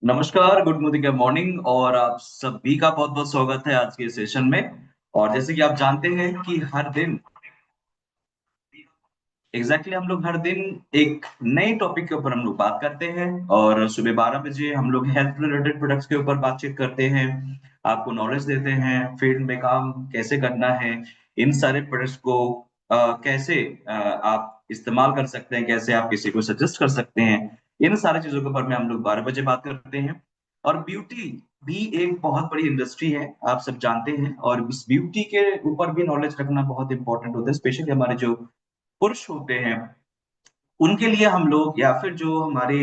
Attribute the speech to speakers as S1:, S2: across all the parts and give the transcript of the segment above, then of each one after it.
S1: नमस्कार, good morning morning और आप सभी का बहुत-बहुत स्वागत है आज के सेशन में। और जैसे कि आप जानते हैं कि हर दिन हम लोग हर दिन एक नए टॉपिक के ऊपर हम लोग बात करते हैं और सुबह 12 बजे हम लोग हेल्थ रिलेटेड प्रोडक्ट्स के ऊपर बातचीत करते हैं। आपको नॉलेज देते हैं, फील्ड में काम कैसे करना है, इन सारे प्रोडक्ट्स को कैसे आप इस्तेमाल कर सकते हैं, कैसे आप किसी को सजेस्ट कर सकते हैं। इन सारी चीज़ों के ऊपर में हम लोग 12 बजे बात करते हैं। और ब्यूटी भी एक बहुत बड़ी इंडस्ट्री है, आप सब जानते हैं और इस ब्यूटी के ऊपर भी नॉलेज रखना बहुत इम्पोर्टेंट होता है, स्पेशली हमारे जो पुरुष होते हैं, उनके लिए हम लोग या फिर जो हमारे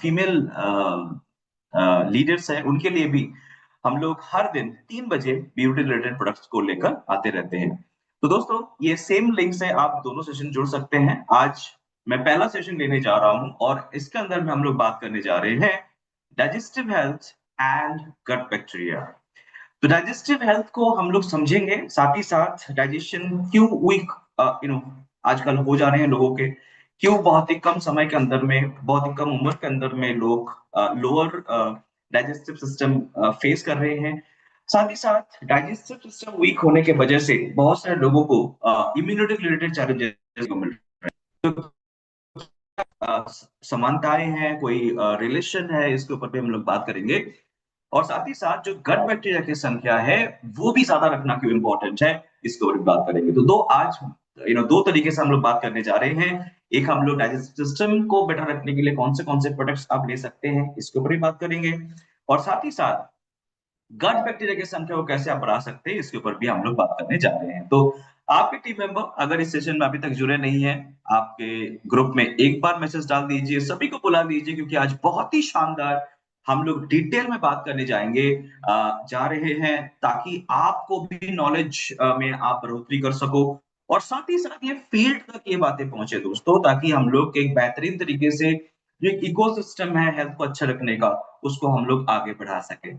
S1: फीमेल लीडर्स हैं, उनके लिए भी हम लोग हर दिन 3 बजे ब्यूटी रिलेटेड प्रोडक्ट्स को लेकर आते रहते हैं। तो दोस्तों, ये सेम लिंक से आप दोनों सेशन जुड़ सकते हैं। आज मैं पहला सेशन लेने जा रहा हूँ और इसके अंदर में हम लोग बात करने जा रहे हैं digestive health and gut bacteria. तो डाइजेस्टिव हेल्थ को हम लोग समझेंगे, साथ ही साथ डाइजेशन क्यों वीक आजकल हो जा रहे हैं लोगों के, क्यों बहुत ही कम समय के अंदर में, बहुत ही कम उम्र के अंदर में लोग लोअर डाइजेस्टिव सिस्टम फेस कर रहे हैं। साथ ही साथ डाइजेस्टिव सिस्टम वीक होने के वजह से बहुत सारे लोगों को इम्यूनिटी रिलेटेड चैलेंजेस मिल रहे हैं। समानताएं हैं, कोई रिलेशन है, इसके ऊपर भी हम लोग बात करेंगे। और साथ ही साथ जो गट बैक्टीरिया की संख्या है, वो भी ज़्यादा रखना क्यों इम्पोर्टेंट है, इसके ऊपर भी बात करेंगे। तो 2 तरीके से हम लोग बात करने जा रहे हैं। एक हम लोग डाइजेस्टिव सिस्टम को बेटर रखने के लिए कौन से प्रोडक्ट्स आप ले सकते हैं, इसके ऊपर भी बात करेंगे। और साथ ही साथ गट बैक्टीरिया की संख्या को कैसे आप बढ़ा सकते हैं, इसके ऊपर भी हम लोग बात करने जा रहे हैं। तो आपके टीम मेंबर अगर इस सेशन में अभी तक जुड़े नहीं हैं, आपके ग्रुप में एक बार मैसेज डाल दीजिए, सभी को बुला लीजिए क्योंकि आज बहुत ही शानदार हम लोग डिटेल में बात करने जा रहे हैं ताकि आपको भी नॉलेज में आप बढ़ोतरी कर सको और साथ ही साथ ये फील्ड तक ये बातें पहुंचे दोस्तों, ताकि हम लोग एक बेहतरीन तरीके से जो एक इकोसिस्टम है हेल्थ को अच्छा रखने का, उसको हम लोग आगे बढ़ा सके।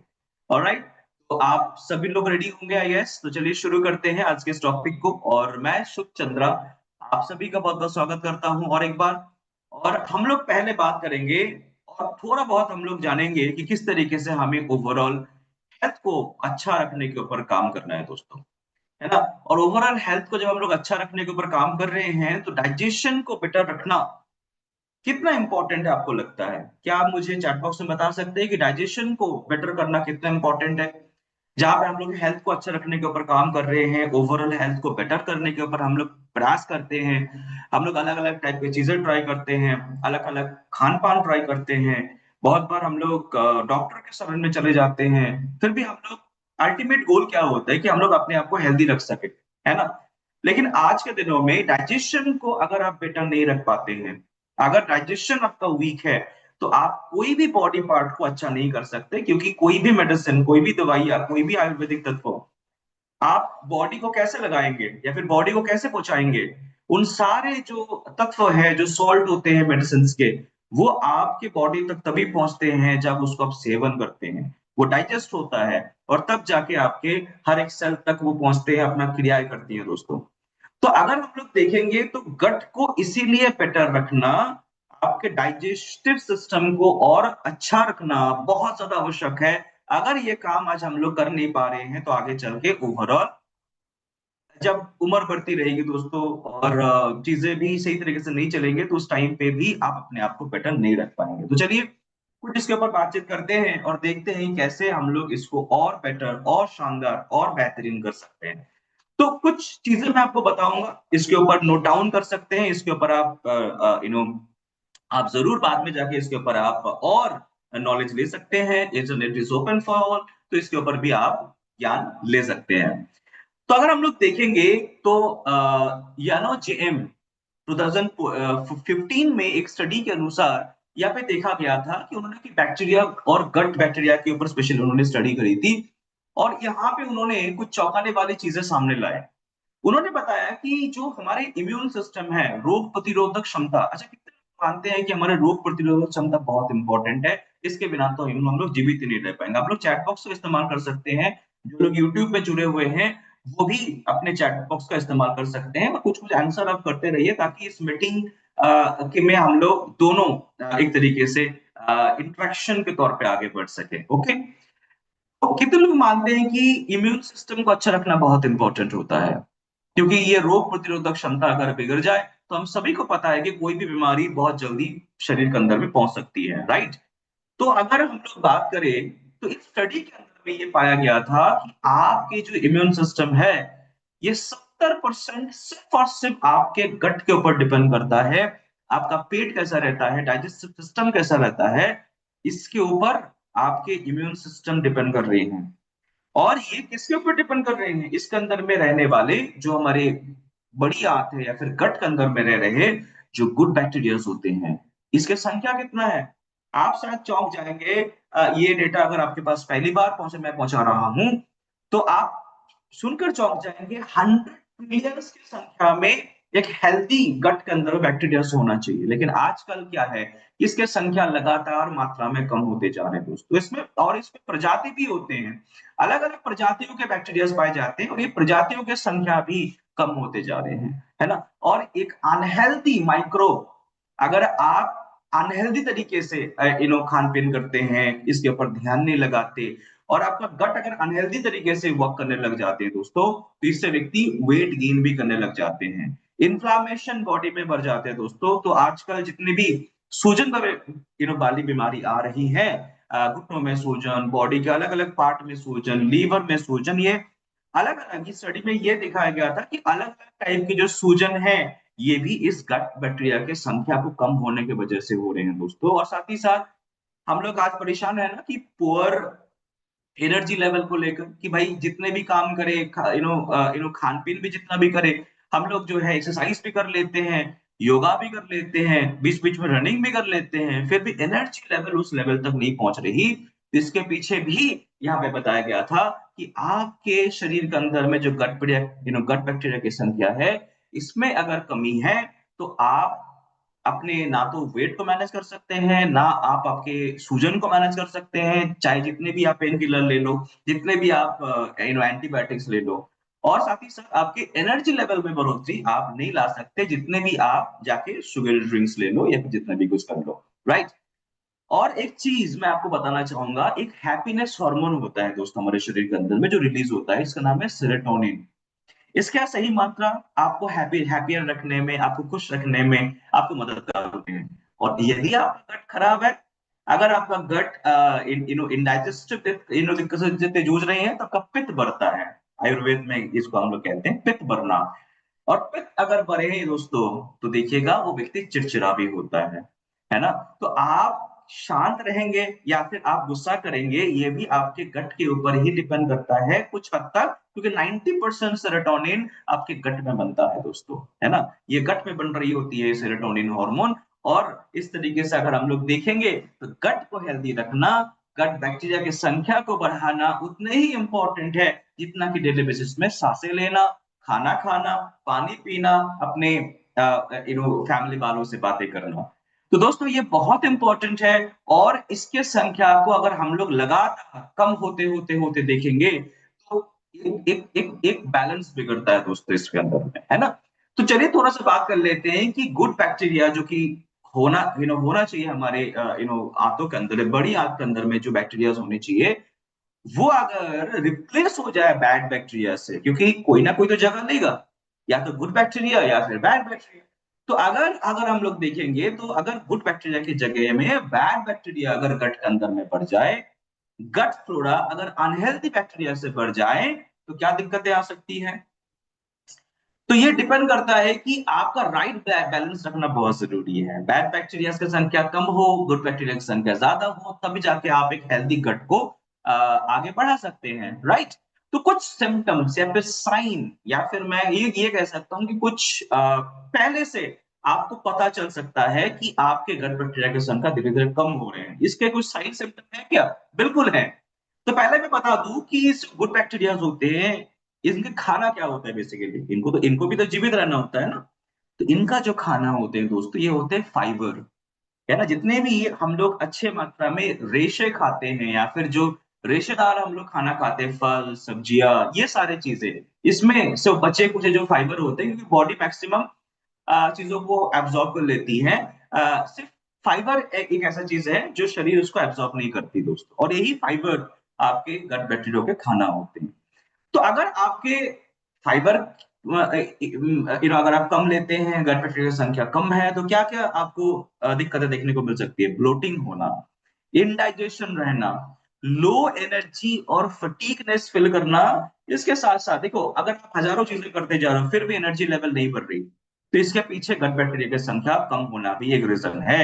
S1: ऑलराइट, तो आप सभी लोग रेडी होंगे आई गेस। तो चलिए शुरू करते हैं आज के इस टॉपिक को और मैं शुभ चंद्रा आप सभी का बहुत-बहुत स्वागत करता हूं और एक बार। और हम लोग पहले बात करेंगे और थोड़ा बहुत हम लोग जानेंगे कि किस तरीके से हमें ओवरऑल हेल्थ को अच्छा रखने के ऊपर काम करना है दोस्तों, है ना? और ओवरऑल हेल्थ को जब हम लोग अच्छा रखने के ऊपर काम कर रहे हैं, तो डाइजेशन को बेटर रखना कितना इम्पोर्टेंट है आपको लगता है? क्या आप मुझे चैट बॉक्स में बता सकते हैं कि डाइजेशन को बेटर करना कितना इम्पोर्टेंट है? जहाँ पे हम लोग हेल्थ को अच्छा रखने के ऊपर काम कर रहे हैं, ओवरऑल हेल्थ को बेटर करने के ऊपर हम लोग प्रयास करते हैं। हम लोग अलग-अलग टाइप की चीज़ें ट्राई करते हैं, अलग-अलग खान-पान ट्राई करते हैं। बहुत बार हम लोग डॉक्टर के शरण में चले जाते हैं। फिर भी हम लोग अल्टीमेट गोल क्या होता है कि हम लोग अपने आप को हेल्दी रख सकें, है ना? लेकिन आज के दिनों में डाइजेशन को अगर आप बेटर नहीं रख पाते हैं, अगर डाइजेशन आपका वीक है, तो आप कोई भी बॉडी पार्ट को अच्छा नहीं कर सकते क्योंकि कोई भी मेडिसिन, कोई भी दवाई या कोई भी आयुर्वेदिक तत्व आप बॉडी को कैसे लगाएँगे या फिर बॉडी को कैसे पहुँचाएँगे? उन सारे जो तत्व हैं, जो सॉल्ट होते हैं मेडिसिन्स के, वो आपकी बॉडी तक तभी पहुँचते हैं जब उसको आप सेवन करते हैं। वो डाइजेस्ट होता है और तब जाके आपके हर एक सेल तक वो पहुँचते हैं, अपना क्रियाएँ करती हैं दोस्तों। तो अगर हम लोग देखेंगे तो गट को इसीलिए बेटर रखना, आपके डाइजेस्टिव सिस्टम को और अच्छा रखना बहुत ज़्यादा आवश्यक है। अगर ये काम आज हम लोग कर नहीं पा रहे हैं, तो आगे चल के ओवरऑल जब उम्र बढ़ती रहेगी दोस्तों और चीज़ें भी सही तरीके से नहीं चलेंगे, तो उस टाइम पे भी आप अपने आप को बेटर नहीं रख पाएँगे। तो चलिए, कुछ इसके ऊपर बातचीत करते हैं और देखते हैं कैसे हम लोग इसको और बेटर और शानदार और बेहतरीन कर सकते हैं। तो कुछ चीज़ें मैं आपको बताऊँगा, इसके ऊपर नोट डाउन कर सकते हैं, इसके ऊपर आप आप ज़रूर बाद में जाके इसके ऊपर आप और नॉलेज ले सकते हैं। Internet is open for all, तो इसके ऊपर भी आप ज्ञान ले सकते हैं। तो अगर हम लोग देखेंगे तो यानो जेएम 2015 में एक स्टडी के अनुसार यहाँ पे देखा गया था कि उन्होंने कि बैक्टीरिया और गट बैक्टीरिया के ऊपर स्पेशली उन्होंने स्टडी करी थी और यहाँ पे उन्होंने कुछ चौंकाने वाली चीजें सामने लाए। उन्होंने बताया कि जो हमारे इम्यून सिस्टम है, रोग प्रतिरोधक क्षमता, अच्छा कितने लोग मानते हैं कि हमारे रोग प्रतिरोधक क्षमता बहुत इंपॉर्टेंट है, इसके बिना तो हम लोग जीवित ही नहीं रह पाएँगे। आप लोग चैट बॉक्स का इस्तेमाल कर सकते हैं, जो लोग यूट्यूब पे जुड़े हुए हैं, वो भी अपने चैट बॉक्स का इस्तेमाल कर सकते हैं और कुछ-कुछ आंसर आप करते रहिए ताकि इस मीटिंग के में हम लोग दोनों एक तरीके से इंट्रैक्शन के तौर पे आगे बढ़ सके। ओके, तो कितने लोग मानते हैं कि इम्यून सिस्टम को अच्छा रखना बहुत इंपॉर्टेंट होता है, क्योंकि ये रोग प्रतिरोधक क्षमता अगर बिगड़ जाए तो हम सभी को पता है कि कोई भी बीमारी बहुत जल्दी शरीर के अंदर में पहुंच सकती है, राइट? तो अगर हम लोग बात करें तो इस स्टडी के अंदर में ये पाया गया था कि आपके जो इम्यून सिस्टम है, ये 70% सिर्फ और सिर्फ आपके गट के ऊपर डिपेंड करता है। आपका पेट कैसा रहता है, डाइजेस्टिव सिस्टम कैसा रहता है, इसके ऊपर आपके इम्यून सिस्टम डिपेंड कर रहे हैं। और ये किसके ऊपर डिपेंड कर रहे हैं? इसके अंदर में रहने वाले जो हमारे बड़ी आंत है या फिर गट के अंदर में रह रहे जो गुड बैक्टीरियाज होते हैं, इसकी संख्या कितना है? आप शायद चौंक जाएंगे। ये डेटा अगर आपके पास पहली बार पहुंचे, मैं पहुंचा रहा हूं, तो आप सुनकर चौंक जाएंगे। 100 ट्रिलियंस की संख्या में एक हेल्दी गट के अंदर बैक्टीरियाज होना चाहिए, लेकिन आजकल क्या है, इसके संख्या लगातार मात्रा में कम होते जा रहे हैं दोस्तों। इसमें और इसमें प्रजाति भी होते हैं, अलग अलग प्रजातियों के बैक्टीरिया पाए जाते हैं, और ये प्रजातियों की संख्या भी कम होते जा रहे हैं, है ना? और एक अनहेल्दी माइक्रो, अगर आप अनहेल्दी तरीके से खान पीन करते हैं, इसके ऊपर ध्यान नहीं लगाते, और आपका गट अगर अनहेल्दी तरीके से वर्क करने लग जाते हैं दोस्तों, तो इससे व्यक्ति वेट गेन भी करने लग जाते हैं, इन्फ्लामेशन बॉडी में बढ़ जाते हैं दोस्तों। तो आजकल जितनी भी सूजन वाली बीमारी आ रही है, घुटनों में सूजन, बॉडी के अलग अलग पार्ट में सूजन, लीवर में सूजन, ये अलग अलग स्टडी में ये दिखाया गया था कि अलग अलग टाइप की जो सूजन है, ये भी इस गट बैक्टीरिया के संख्या को कम होने की वजह से हो रहे हैं दोस्तों। और साथ ही साथ हम लोग आज परेशान है ना कि पुअर एनर्जी लेवल को लेकर, कि भाई जितने भी काम करे, खान पीन भी जितना भी करे, हम लोग जो है एक्सरसाइज भी कर लेते हैं, योगा भी कर लेते हैं, बीच बीच में रनिंग भी कर लेते हैं, फिर भी एनर्जी लेवल उस लेवल तक नहीं पहुंच रही। इसके पीछे भी यहाँ पे बताया गया था कि आपके शरीर के अंदर में जो गट बैक्टीरिया की संख्या है, इसमें अगर कमी है, तो आप अपने ना तो वेट को मैनेज कर सकते हैं, ना आप आपके सूजन को मैनेज कर सकते हैं, चाहे जितने भी आप पेन किलर ले लो, जितने भी आप एंटीबायोटिक्स ले लो, और साथ ही साथ आपके एनर्जी लेवल में बढ़ोतरी आप नहीं ला सकते, जितने भी आप जाके शुगर ड्रिंक्स ले लो या फिर जितना भी कुछ कर लो, राइट? और एक चीज मैं आपको बताना चाहूंगा, एक हैप्पीनेस हार्मोन होता है दोस्तों हमारे शरीर के अंदर में जो रिलीज होता है, इसका नाम है सेरोटोनिन। इसका सही मात्रा आपको हैपियर रखने में, आपको खुश रखने में आपको मदद करते हैं। और यदि आपका गट खराब है, अगर आपका गट इनडाइजेस्टिव दिक्कत से जूझ रहे हैं, तो आपका पित्त बढ़ता है। आयुर्वेद में इसको हम लोग कहते हैं पित्त बढ़ना। और पित्त अगर बढ़े दोस्तों, तो देखिएगा वो व्यक्ति चिड़चिड़ा भी होता है ना? तो आप शांत रहेंगे या फिर आप गुस्सा करेंगे, ये भी आपके गट के ऊपर ही डिपेंड करता है कुछ हद तक, क्योंकि 90% सेरोटोनिन आपके गट में बनता है दोस्तों, है ना? ये गट में बन रही होती है सेरोटोनिन हार्मोन। और इस तरीके से अगर हम लोग देखेंगे, तो गट को हेल्दी रखना, गट बैक्टीरिया की संख्या को बढ़ाना उतने ही इंपॉर्टेंट है, जितना कि डेली बेसिस में सांसें लेना, खाना खाना, पानी पीना, अपने फैमिली वालों से बातें करना। तो दोस्तों ये बहुत इंपॉर्टेंट है। और इसके संख्या को अगर हम लोग लगातार कम होते होते होते देखेंगे, तो एक बैलेंस बिगड़ता है दोस्तों इसके अंदर में, है ना? तो चलिए थोड़ा सा बात कर लेते हैं कि गुड बैक्टीरिया जो कि होना चाहिए हमारे आंतों के अंदर, बड़ी आंत के अंदर में जो बैक्टीरिया होने चाहिए, वो अगर रिप्लेस हो जाए बैड बैक्टीरिया से, क्योंकि कोई ना कोई तो जगह लेगा, या तो गुड बैक्टीरिया या फिर बैड बैक्टीरिया। तो अगर अगर हम लोग देखेंगे, तो अगर गुड बैक्टीरिया की जगह में बैड बैक्टीरिया अगर गट के अंदर में बढ़ जाए, गट फ्लोरा अगर अनहेल्दी बैक्टीरिया से बढ़ जाए, तो क्या दिक्कतें आ सकती हैं? तो ये डिपेंड करता है कि आपका राइट बैलेंस रखना बहुत जरूरी है। बैड बैक्टीरिया की संख्या कम हो, गुड बैक्टीरिया की संख्या ज्यादा हो, तभी जाके आप एक हेल्दी गट को आगे बढ़ा सकते हैं, राइट? तो कुछ सिम्टम्स या फिर साइन, या फिर मैं ये कह सकता हूँ कि कुछ पहले से आपको पता चल सकता है कि आपके गट बैक्टीरिया की संख्या धीरे धीरे कम हो रहे हैं। इसके कुछ साइन सिम्टम है क्या? बिल्कुल है। तो पहले मैं बता दूं कि इस गुड बैक्टीरिया होते हैं, इनके खाना क्या होता है बेसिकली, इनको भी तो जीवित रहना होता है ना। तो इनका जो खाना होते हैं दोस्तों, ये होते हैं फाइबर, है ना? जितने भी हम लोग अच्छे मात्रा में रेशे खाते हैं, या फिर जो रेशेदार हम लोग खाना खाते हैं, फल सब्जियां, ये सारी चीजें, इसमें से बचे कुछ जो फाइबर होते हैं, क्योंकि बॉडी मैक्सिमम चीजों को एब्जॉर्ब कर लेती है। सिर्फ फाइबर एक ऐसा चीज है जो शरीर उसको एब्जॉर्ब नहीं करती दोस्तों, और यही फाइबर आपके गट बैक्टीरिया के खाना होते हैं। तो अगर आपके फाइबर अगर आप कम लेते हैं, गट बैक्टीरिया की संख्या कम है, तो क्या क्या आपको दिक्कतें देखने को मिल सकती है? ब्लोटिंग होना, इनडाइजेशन रहना, लो एनर्जी और फटीगनेस फील करना। इसके साथ साथ देखो, अगर आप हजारों चीजें करते जा रहे हो फिर भी एनर्जी लेवल नहीं बढ़ रही, तो इसके पीछे गट बैक्टीरिया की संख्या कम होना भी एक रीजन है।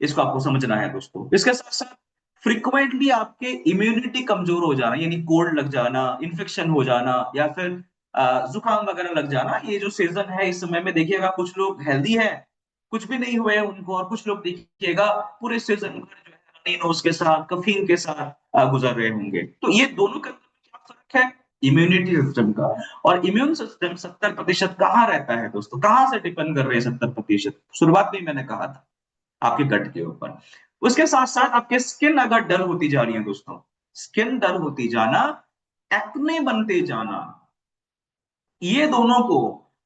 S1: इसको आपको समझना है दोस्तों। इसके साथ साथ फ्रिक्वेंटली आपके इम्यूनिटी कमजोर हो जाना, यानी कोल्ड लग जाना, इन्फेक्शन हो जाना, या फिर जुकाम वगैरह लग जाना। ये जो सीजन है इस समय में देखिएगा, कुछ लोग हेल्दी है, कुछ भी नहीं हुए उनको, और कुछ लोग देखिएगा पूरे सीजन भर जो है रनी नोज के साथ, कफीन के साथ गुजर रहे होंगे। तो ये दोनों के अंदर में क्या फर्क है? इम्यूनिटी सिस्टम का। और इम्यून सिस्टम 70% कहाँ रहता है दोस्तों? कहाँ से डिपेंड कर रहे हैं 70%? शुरुआत में मैंने कहा था, आपके गट के ऊपर। उसके साथ साथ आपके स्किन अगर डल होती जा रही है दोस्तों, स्किन डल होती जाना, एक्ने बनते जाना, ये दोनों को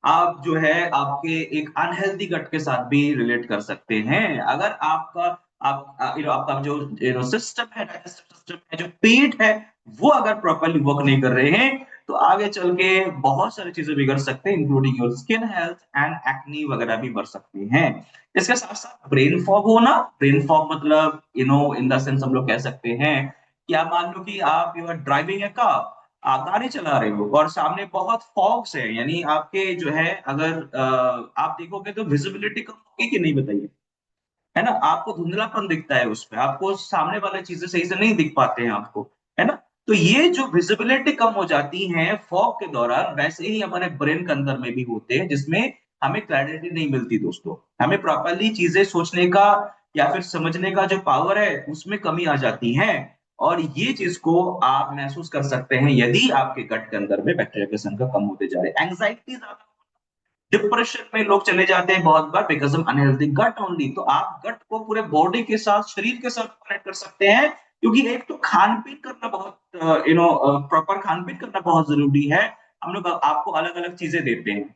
S1: आप जो है आपके एक अनहेल्दी गट के साथ भी रिलेट कर सकते हैं। अगर आपका आपका जो सिस्टम है, डाइजेस्टिव सिस्टम है, जो पेट है, वो अगर प्रॉपरली वर्क नहीं कर रहे हैं, तो आगे चल के बहुत सारी चीजें बिगड़ सकते हैं, including your skin health and acne वगैरह भी बढ़ सकती हैं। इसके साथ साथ ब्रेन फॉग होना। ब्रेन फॉग मतलब इन द सेंस हम लोग कह सकते हैं कि आप मान लो कि आप you are driving a car, आप गाड़ी चला रहे हो और सामने बहुत फॉग्स है, यानी आपके जो है, अगर आप देखोगे तो विजिबिलिटी कम होगी कि नहीं बताइए? है ना, आपको धुंधलापन दिखता है, उस पे आपको सामने वाली चीजें सही से नहीं दिख पाते हैं आपको, है ना? तो ये जो विजिबिलिटी कम हो जाती है फॉग के दौरान, वैसे ही हमारे ब्रेन के अंदर में भी होते हैं, जिसमें हमें क्लैरिटी नहीं मिलती दोस्तों। हमें प्रॉपरली चीजें सोचने का या फिर समझने का जो पावर है उसमें कमी आ जाती है। और ये चीज को आप महसूस कर सकते हैं यदि आपके गट के अंदर में बैक्टीरिया की संख्या कम होते जा रही है। एंग्जाइटी ज्यादा, डिप्रेशन में लोग चले जाते हैं बहुत बार because of unhealthy gut only. तो आप गट को पूरे बॉडी के साथ, शरीर के साथ कनेक्ट कर सकते हैं, क्योंकि एक तो खान पीन करना बहुत प्रॉपर खान पीन करना बहुत जरूरी है। हम लोग आपको अलग अलग चीजें देते हैं,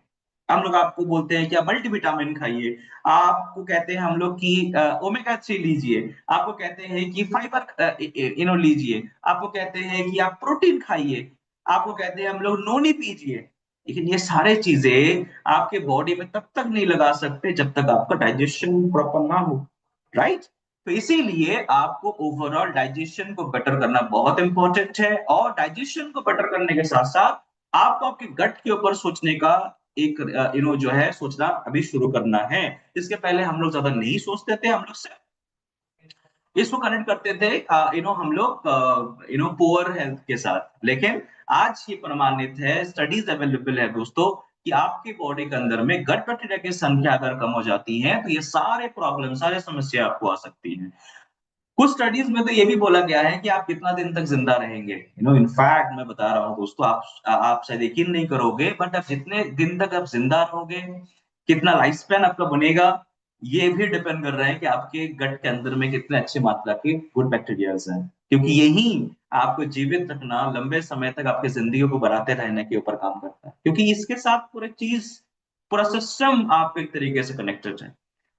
S1: हम लोग आपको बोलते हैं कि आप मल्टीविटामिन खाइए, आपको कहते हैं हम लोग कि ओमेगा 3 लीजिए, आपको कहते हैं कि फाइबर लीजिए, आपको कहते हैं कि आप प्रोटीन खाइए, आपको कहते हैं हम लोग नोनी पीजिए। लेकिन ये सारे चीजें आपके बॉडी में तब तक नहीं लगा सकते जब तक आपका डाइजेशन प्रॉपर ना हो, राइट? तो इसीलिए आपको ओवरऑल डाइजेशन को बेटर करना बहुत इंपॉर्टेंट है, और डाइजेशन को बेटर करने के साथ साथ आपको आपके गट के ऊपर सोचने का एक जो है सोचना अभी शुरू करना है। इसके पहले हम लोग ज्यादा नहीं सोचते थे, हम लोग सिर्फ इसको कनेक्ट करते थे हम लोग पुअर हेल्थ के साथ। लेकिन आज ये प्रमाणित है, स्टडीज अवेलेबल है दोस्तों, कि आपकी बॉडी के अंदर में गट बैक्टीरिया की संख्या अगर कम हो जाती है तो ये सारे प्रॉब्लम, सारे समस्या आपको आ सकती हैं। कुछ स्टडीज में तो ये भी बोला गया है कि आप कितना दिन तक जिंदा रहेंगे। इनफैक्ट मैं बता रहा हूँ दोस्तों, आप शायद यकीन नहीं करोगे, बट आप जितने दिन तक आप जिंदा रहोगे, कितना लाइफ स्पैन आपका बनेगा, ये भी डिपेंड कर रहा है कि आपके गट के अंदर में कितने अच्छी मात्रा के गुड बैक्टीरियाज हैं, क्योंकि यही आपको जीवित रखना, लंबे समय तक आपकी जिंदगी को बढ़ाते रहने के ऊपर काम करता है, क्योंकि इसके साथ पूरी चीज, पूरा सिस्टम आप एक तरीके से कनेक्टेड है।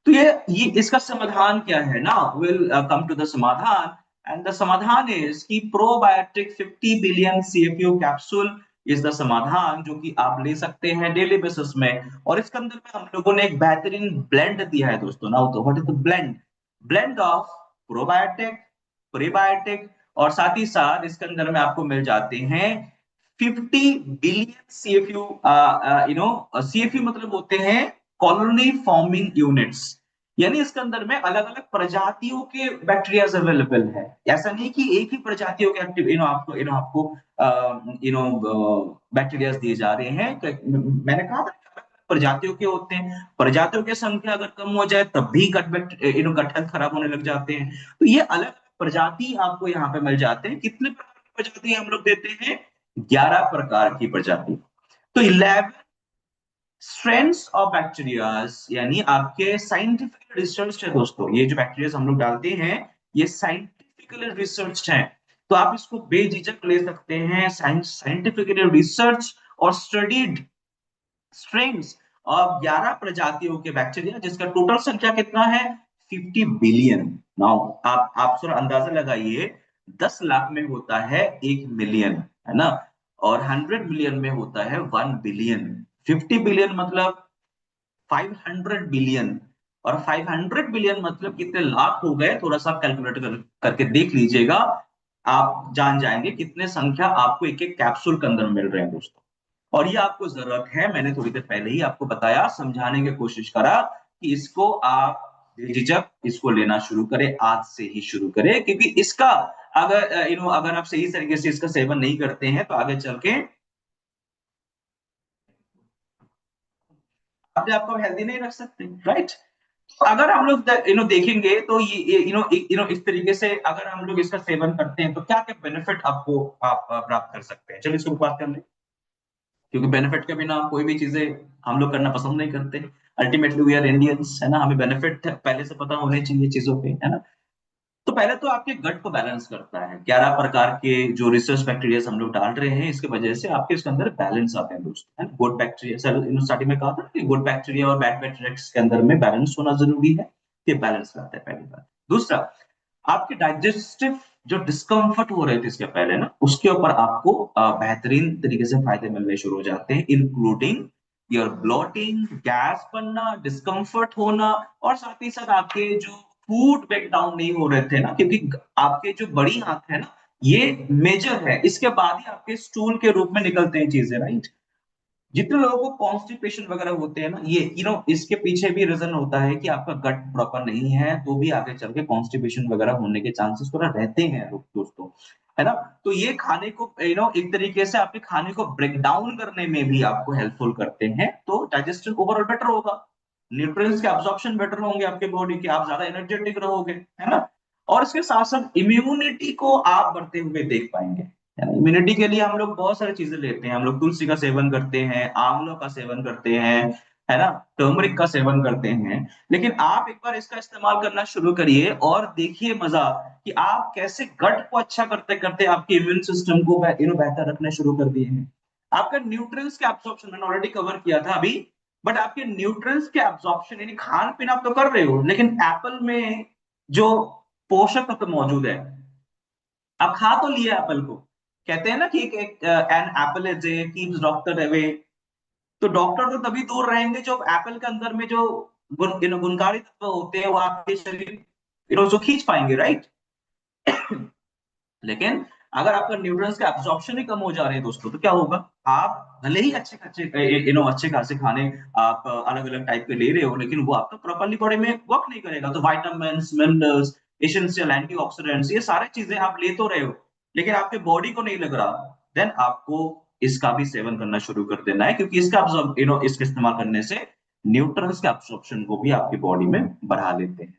S1: तो ये इसका समाधान क्या है ना? विल कम टू द समाधान। एंड द समाधान इज कि probiotic 50 billion CFU capsule is the समाधान, जो कि आप ले सकते हैं डेली बेसिस में। और इसके अंदर में हम लोगों ने एक बेहतरीन ब्लेंड दिया है दोस्तों ना। तो what is the blend? Blend of probiotic, prebiotic, और साथ ही साथ इसके अंदर में आपको मिल जाते हैं 50 बिलियन सीएफयू। सीएफयू मतलब होते हैं कॉलोनी फॉर्मिंग यूनिट्स, यानी इसके अंदर में अलग अलग प्रजातियों के बैक्टीरिया अवेलेबल है। ऐसा नहीं कि एक ही प्रजातियों के एक्टिव आपको बैक्टीरिया दिए जा रहे हैं। मैंने कहा था प्रजातियों के होते हैं, प्रजातियों की संख्या अगर कम हो जाए तब भी गट हेल्थ खराब होने लग जाते हैं। तो ये अलग अलग प्रजाति आपको यहाँ पे मिल जाते हैं। कितने प्रकार की प्रजाति हम लोग देते हैं? 11 प्रकार की प्रजाति। तो 11 स्ट्रेंथ्स ऑफ बैक्टीरियाज, यानी आपके साइंटिफिक रिसर्च है दोस्तों। ये जो बैक्टीरिया हम लोग डालते हैं, ये साइंटिफिकली रिसर्च है। तो आप इसको बेझिझक ले सकते हैं, साइंटिफिकली रिसर्च और स्टडीड स्ट्रेंथ्स ऑफ 11 प्रजातियों के बैक्टीरिया, जिसका टोटल संख्या कितना है? 50 बिलियन। नाउ आप थोड़ा अंदाजा लगाइए, 10 लाख में होता है 1 मिलियन, है ना, और 100 मिलियन में होता है 1 बिलियन। 50 बिलियन मतलब 500 बिलियन, और 500 बिलियन मतलब कितने लाख हो गए, थोड़ा सा कैलकुलेट करके देख लीजिएगा, आप जान जाएंगे कितने संख्या आपको एक एक कैप्सूल के अंदर मिल रहे हैं दोस्तों। और ये आपको जरूरत है, मैंने थोड़ी देर पहले ही आपको बताया, समझाने की कोशिश करा कि इसको आप बेझिझक इसको लेना शुरू करें, आज से ही शुरू करें, क्योंकि इसका अगर अगर आप सही तरीके से इसका सेवन नहीं करते हैं तो आगे चल के अपने आप को हेल्दी नहीं रख सकते, राइट। तो अगर हम लोग देखेंगे तो ये इस तरीके से अगर हम लोग इसका सेवन करते हैं तो क्या क्या बेनिफिट आपको आप प्राप्त कर सकते हैं, चलिए इसको बात कर लें। क्योंकि बेनिफिट के बिना कोई भी चीजें हम लोग करना पसंद नहीं करते। अल्टीमेटली वी आर इंडियंस, है ना, हमें बेनिफिट पहले से पता होने चाहिए चीजों पे, है ना। तो पहले तो आपके गट को बैलेंस करता है, 11 प्रकार के जो रिसर्च बैक्टीरिया हम लोग डाल रहे हैं, इसके वजह से आपके इसके अंदर बैलेंस आते हैं दोस्तों, है ना। गुड बैक्टीरिया, स्टार्टिंग में कहा था कि गुड बैक्टीरिया और बैड बैक्टीरिया के अंदर में बैलेंस होना जरूरी है, ये बैलेंस करता है पहली बात। दूसरा, आपके डाइजेस्टिव जो डिस्कम्फर्ट हो रहे थे इसके पहले ना, उसके ऊपर आपको बेहतरीन तरीके से फायदे मिलने शुरू हो जाते हैं, इंक्लूडिंग योर ब्लोटिंग, गैस बनना, डिस्कम्फर्ट होना, और साथ ही साथ आपके जो फूड ब्रेक डाउन नहीं हो रहे थे ना, क्योंकि आपके जो बड़ी आंत है ना, ये मेजर है, इसके बाद ही आपके स्टूल के रूप में निकलते हैं चीजें, राइट। जितने लोगों को कॉन्स्टिपेशन वगैरह होते हैं ना, ये इसके पीछे भी रीजन होता है कि आपका गट प्रॉपर नहीं है, तो भी आगे चल के कॉन्स्टिपेशन वगैरह होने के चांसेस थोड़ा रहते हैं दोस्तों, है ना। तो ये खाने को एक तरीके से आपके खाने को ब्रेक डाउन करने में भी आपको हेल्पफुल करते हैं, तो डाइजेस्शन ओवरऑल बेटर होगा, न्यूट्रिएंट्स के अब्जॉर्प्शन बेटर होंगे आपके बॉडी के, आप ज्यादा एनर्जेटिक रहोगे, है ना। और इसके साथ साथ इम्यूनिटी को आप बढ़ते हुए देख पाएंगे। इम्यूनिटी के लिए हम लोग बहुत सारी चीजें लेते हैं, हम लोग तुलसी का सेवन करते हैं, आंवलों का सेवन करते हैं, है ना, टर्मरिक का सेवन करते हैं। लेकिन आप एक बार इसका इस्तेमाल करना शुरू करिए और देखिए मजा, कि आप कैसे गट को अच्छा करते करते आपके इम्यून सिस्टम को बेहतर रखना शुरू कर दिए हैं। आपका न्यूट्रिएंट्स के एब्जॉर्प्शन मैंने ऑलरेडी कवर किया था अभी, बट आपके न्यूट्रिएंट्स के एब्जॉर्प्शन यानी खान पीन आप तो कर रहे हो, लेकिन एप्पल में जो पोषक तत्व मौजूद है, आप खा तो लिया एप्पल को, कहते हैं ना कि an apple a day keeps doctor away. तो डॉक्टर तो तभी दूर रहेंगे जो एप्पल के अंदर में जो गुणकारी तत्व होते हैं वो आपके शरीर जो खींच पाएंगे, राइट। लेकिन अगर आपका न्यूट्रिएंट्स का एब्जॉर्प्शन ही कम हो जा रहे हैं दोस्तों, तो क्या होगा, आप भले ही अच्छे अच्छे अच्छे खासे खाने आप अलग अलग टाइप के ले रहे हो, लेकिन वो आपका प्रॉपरली बॉडी में वर्क नहीं करेगा। तो विटामिन, मिनरल्स, एसेंशियल एंटीऑक्सीडेंट्स, ये सारी चीजें आप ले तो रहे हो, लेकिन आपके बॉडी को नहीं लग रहा, देन आपको इसका भी सेवन करना शुरू कर देना है, क्योंकि इसका इसका इस्तेमाल करने से न्यूट्रिएंट्स के एब्जॉर्प्शन को भी आपकी बॉडी में बढ़ा लेते हैं।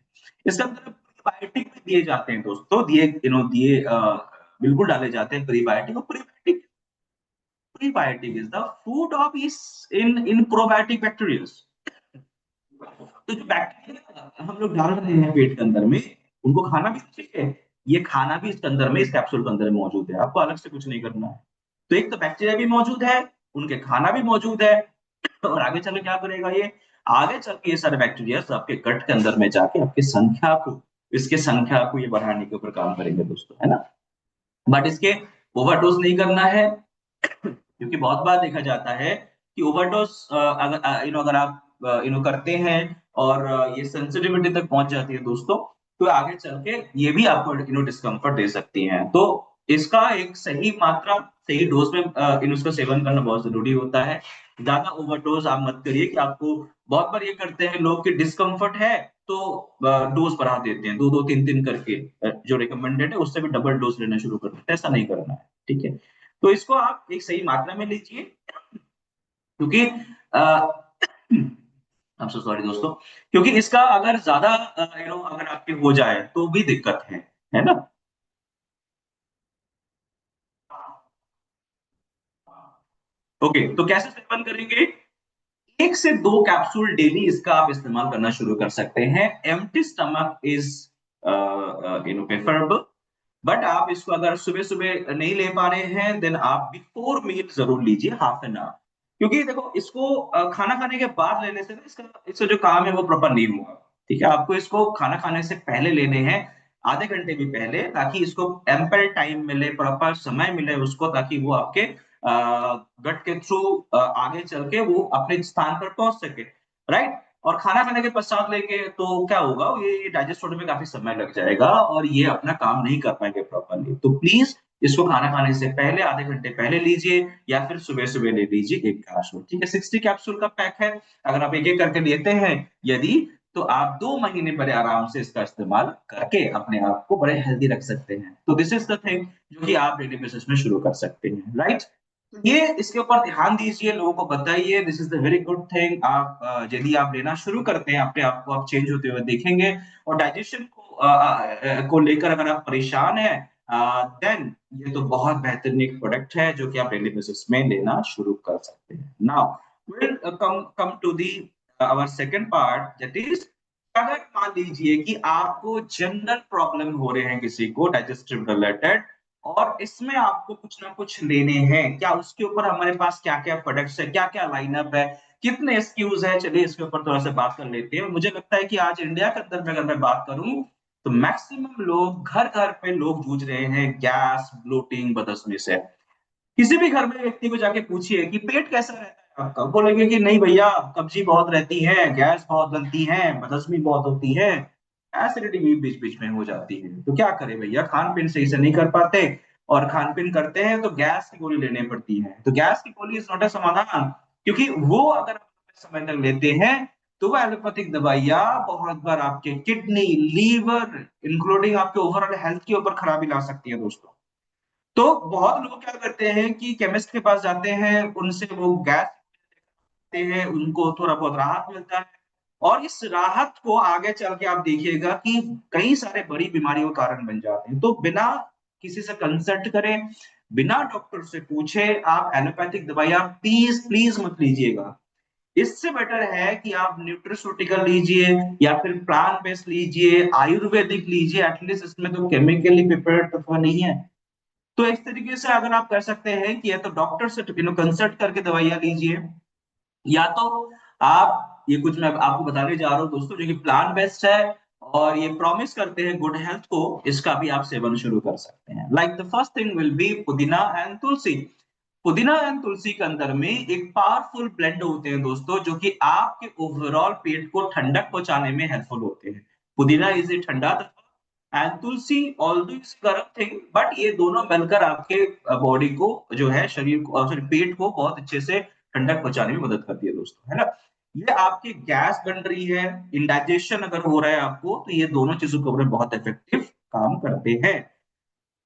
S1: इसके अंदर प्रीबायोटिक भी दिए जाते हैं दोस्तों, दिए बिल्कुल डाले जाते हैं प्रीबायोटिक। और prebiotic is the food of इस इन प्रोबायोटिक बैक्टीरिया। तो जो बैक्टीरिया हम लोग डाल रहे हैं पेट के अंदर में, उनको खाना भी चाहिए, ये खाना भी इसके अंदर में, इस कैप्सूल के अंदर में मौजूद है, आपको अलग से कुछ नहीं करना है। तो एक तो बैक्टीरिया भी मौजूद है, उनके खाना भी मौजूद है, और आगे चल के क्या करेगा ये, आगे चल के ये सारे बैक्टीरिया आपके गट के अंदर में जाके आपकी संख्या को, इसके संख्या को ये बढ़ाने के ऊपर काम करेंगे दोस्तों, है ना। बट इसके ओवरडोज नहीं करना है, क्योंकि बहुत बार देखा जाता है कि ओवरडोज अगर अगर आप करते हैं और ये सेंसिटिविटी तक पहुंच जाती है दोस्तों, तो आगे चल के ये भी आपको डिस्कम्फर्ट दे सकती हैं। तो इसका एक सही मात्रा, सही डोज में इसका सेवन करना बहुत जरूरी होता है। ज्यादा ओवरडोज आप मत करिए, कि आपको बहुत बार ये करते हैं लोग कि डिस्कम्फर्ट है तो डोज बढ़ा देते हैं, दो दो तीन तीन करके, जो रिकमेंडेड है उससे भी डबल डोज लेना शुरू कर देते हैं, ऐसा नहीं करना है, ठीक है। तो इसको आप एक सही मात्रा में लीजिए, क्योंकि I'm so sorry दोस्तों, क्योंकि इसका अगर ज्यादा अगर आपके हो जाए तो भी दिक्कत है ना। ओके, तो कैसे सेवन करेंगे, 1 से 2 कैप्सूल डेली इसका आप इस्तेमाल करना शुरू कर सकते हैं। Empty stomach is preferable, but आप इसको अगर सुबह सुबह नहीं ले पा रहे हैं, देन आप बिफोर मील जरूर लीजिए, हाफ एन आवर। क्योंकि देखो इसको खाना खाने के बाद लेने से ना इसका इसका जो काम है वो प्रॉपर नहीं होगा। ठीक है, आपको इसको खाना खाने से पहले लेने हैं, आधे घंटे भी पहले, ताकि इसको एम्पल टाइम मिले, प्रॉपर समय मिले उसको, ताकि वो आपके गट के थ्रू आगे चल के वो अपने स्थान पर पहुंच सके, राइट। और खाना खाने के पश्चात लेंगे तो क्या होगा, ये डाइजेस्ट होने में काफी समय लग जाएगा और ये अपना काम नहीं कर पाएंगे प्रॉपरली। तो प्लीज इसको खाना खाने से पहले आधे घंटे पहले लीजिए, या फिर सुबह सुबह ले लीजिए एक कैप्सूल, ठीक है। 60 कैप्सूल का पैक है, अगर आप एक एक करके लेते हैं यदि, तो आप 2 महीने बड़े आराम से इसका इस्तेमाल करके अपने आप को बड़े हेल्दी रख सकते हैं। तो दिस इज द थिंग जो कि आप डेली बेसिस में शुरू कर सकते हैं, राइट। तो ये इसके ऊपर ध्यान दीजिए, लोगों को बताइए, this is the very good thing. आप यदि आप लेना शुरू करते हैं, अपने आप को आप चेंज होते हुए देखेंगे। और डाइजेशन को लेकर अगर आप परेशान हैं, देन ये तो बहुत बेहतरीन एक प्रोडक्ट है जो कि आप डेली बेसिस में लेना शुरू कर सकते हैं। Now will come to the our second part, that is, अगर मान लीजिए कि आपको जनरल प्रॉब्लम हो रहे हैं किसी को डाइजेस्टिव रिलेटेड, और इसमें आपको कुछ ना कुछ लेने हैं, क्या उसके ऊपर हमारे पास क्या-क्या प्रोडक्ट्स है, क्या-क्या लाइनअप है, कितने एसक्यूज है, चलिए इसके ऊपर थोड़ा सा बात कर लेते हैं। मुझे लगता है कि आज इंडिया के अंदर में अगर मैं बात करूं, तो मैक्सिमम लोग घर-घर पे लोग जूझ रहे हैं गैस, ब्लोटिंग, बदहजमी से। किसी भी घर में व्यक्ति को जाके पूछिए कि पेट कैसा रहता है आपका, बोलेंगे कि नहीं भैया, कब्जी बहुत रहती है, गैस बहुत बनती है, बदहजमी बहुत होती है, एसिडिटी भी बीच बीच में हो जाती है। तो क्या करें भैया, खान पीन सही से नहीं कर पाते, और खान पीन करते हैं तो गैस की गोली लेनी पड़ती है। तो गैस की गोली इज नॉट अ समाधान, क्योंकि वो अगर आप समय तक लेते हैं, तो वो एलोपैथिक दवाइयां बहुत बार आपके किडनी, लीवर, इंक्लूडिंग आपके ओवरऑल हेल्थ के ऊपर खराबी ला सकती है दोस्तों। तो बहुत लोग क्या करते हैं कि केमिस्ट के पास जाते हैं, उनसे वो गैस लेते हैं, उनको थोड़ा बहुत राहत मिलता है, और इस राहत को आगे चल के आप देखिएगा कि कई सारे बड़ी बीमारियों का कारण बन जाते हैं। तो बिना किसी से कंसल्ट करें, बिना डॉक्टर से पूछे आप एलोपैथिक दवाइयां प्लीज प्लीज मत लीजिएगा। इससे बेटर है कि आप न्यूट्रिस्यूटिकल लीजिए, या फिर प्लांट बेस्ड लीजिए, आयुर्वेदिक लीजिए, एटलीस्ट इसमें तो केमिकली प्रिपेयर्ड तो नहीं है। तो इस तरीके से अगर आप कर सकते हैं कि या तो डॉक्टर से कंसल्ट करके दवाइयां लीजिए, या तो आप, ये कुछ मैं आपको बताने जा रहा हूँ दोस्तों जो कि प्लांट बेस्ड है, और ये प्रॉमिस करते हैं गुड हेल्थ को, इसका भी आप सेवन शुरू कर सकते हैं। Like the first thing will be पुदीना एंड तुलसी। पुदीना एंड तुलसी के अंदर में एक पावरफुल ब्लेंड होते हैं दोस्तों, जो कि आपके ओवरऑल पेट को ठंडक पहुंचाने में हेल्पफुल होते हैं। पुदीना इज ए ठंडा, एंड तुलसी ऑल्दो इट्स गर्म थिंग, बट ये दोनों मिलकर आपके बॉडी को जो है, शरीर को, सॉरी पेट को बहुत अच्छे से ठंडक पहुंचाने में मदद करती है दोस्तों, है ना। ये आपकी गैस बन रही है, इंडाइजेशन अगर हो रहा है आपको, तो ये दोनों चीजों के ऊपर बहुत इफेक्टिव काम करते हैं।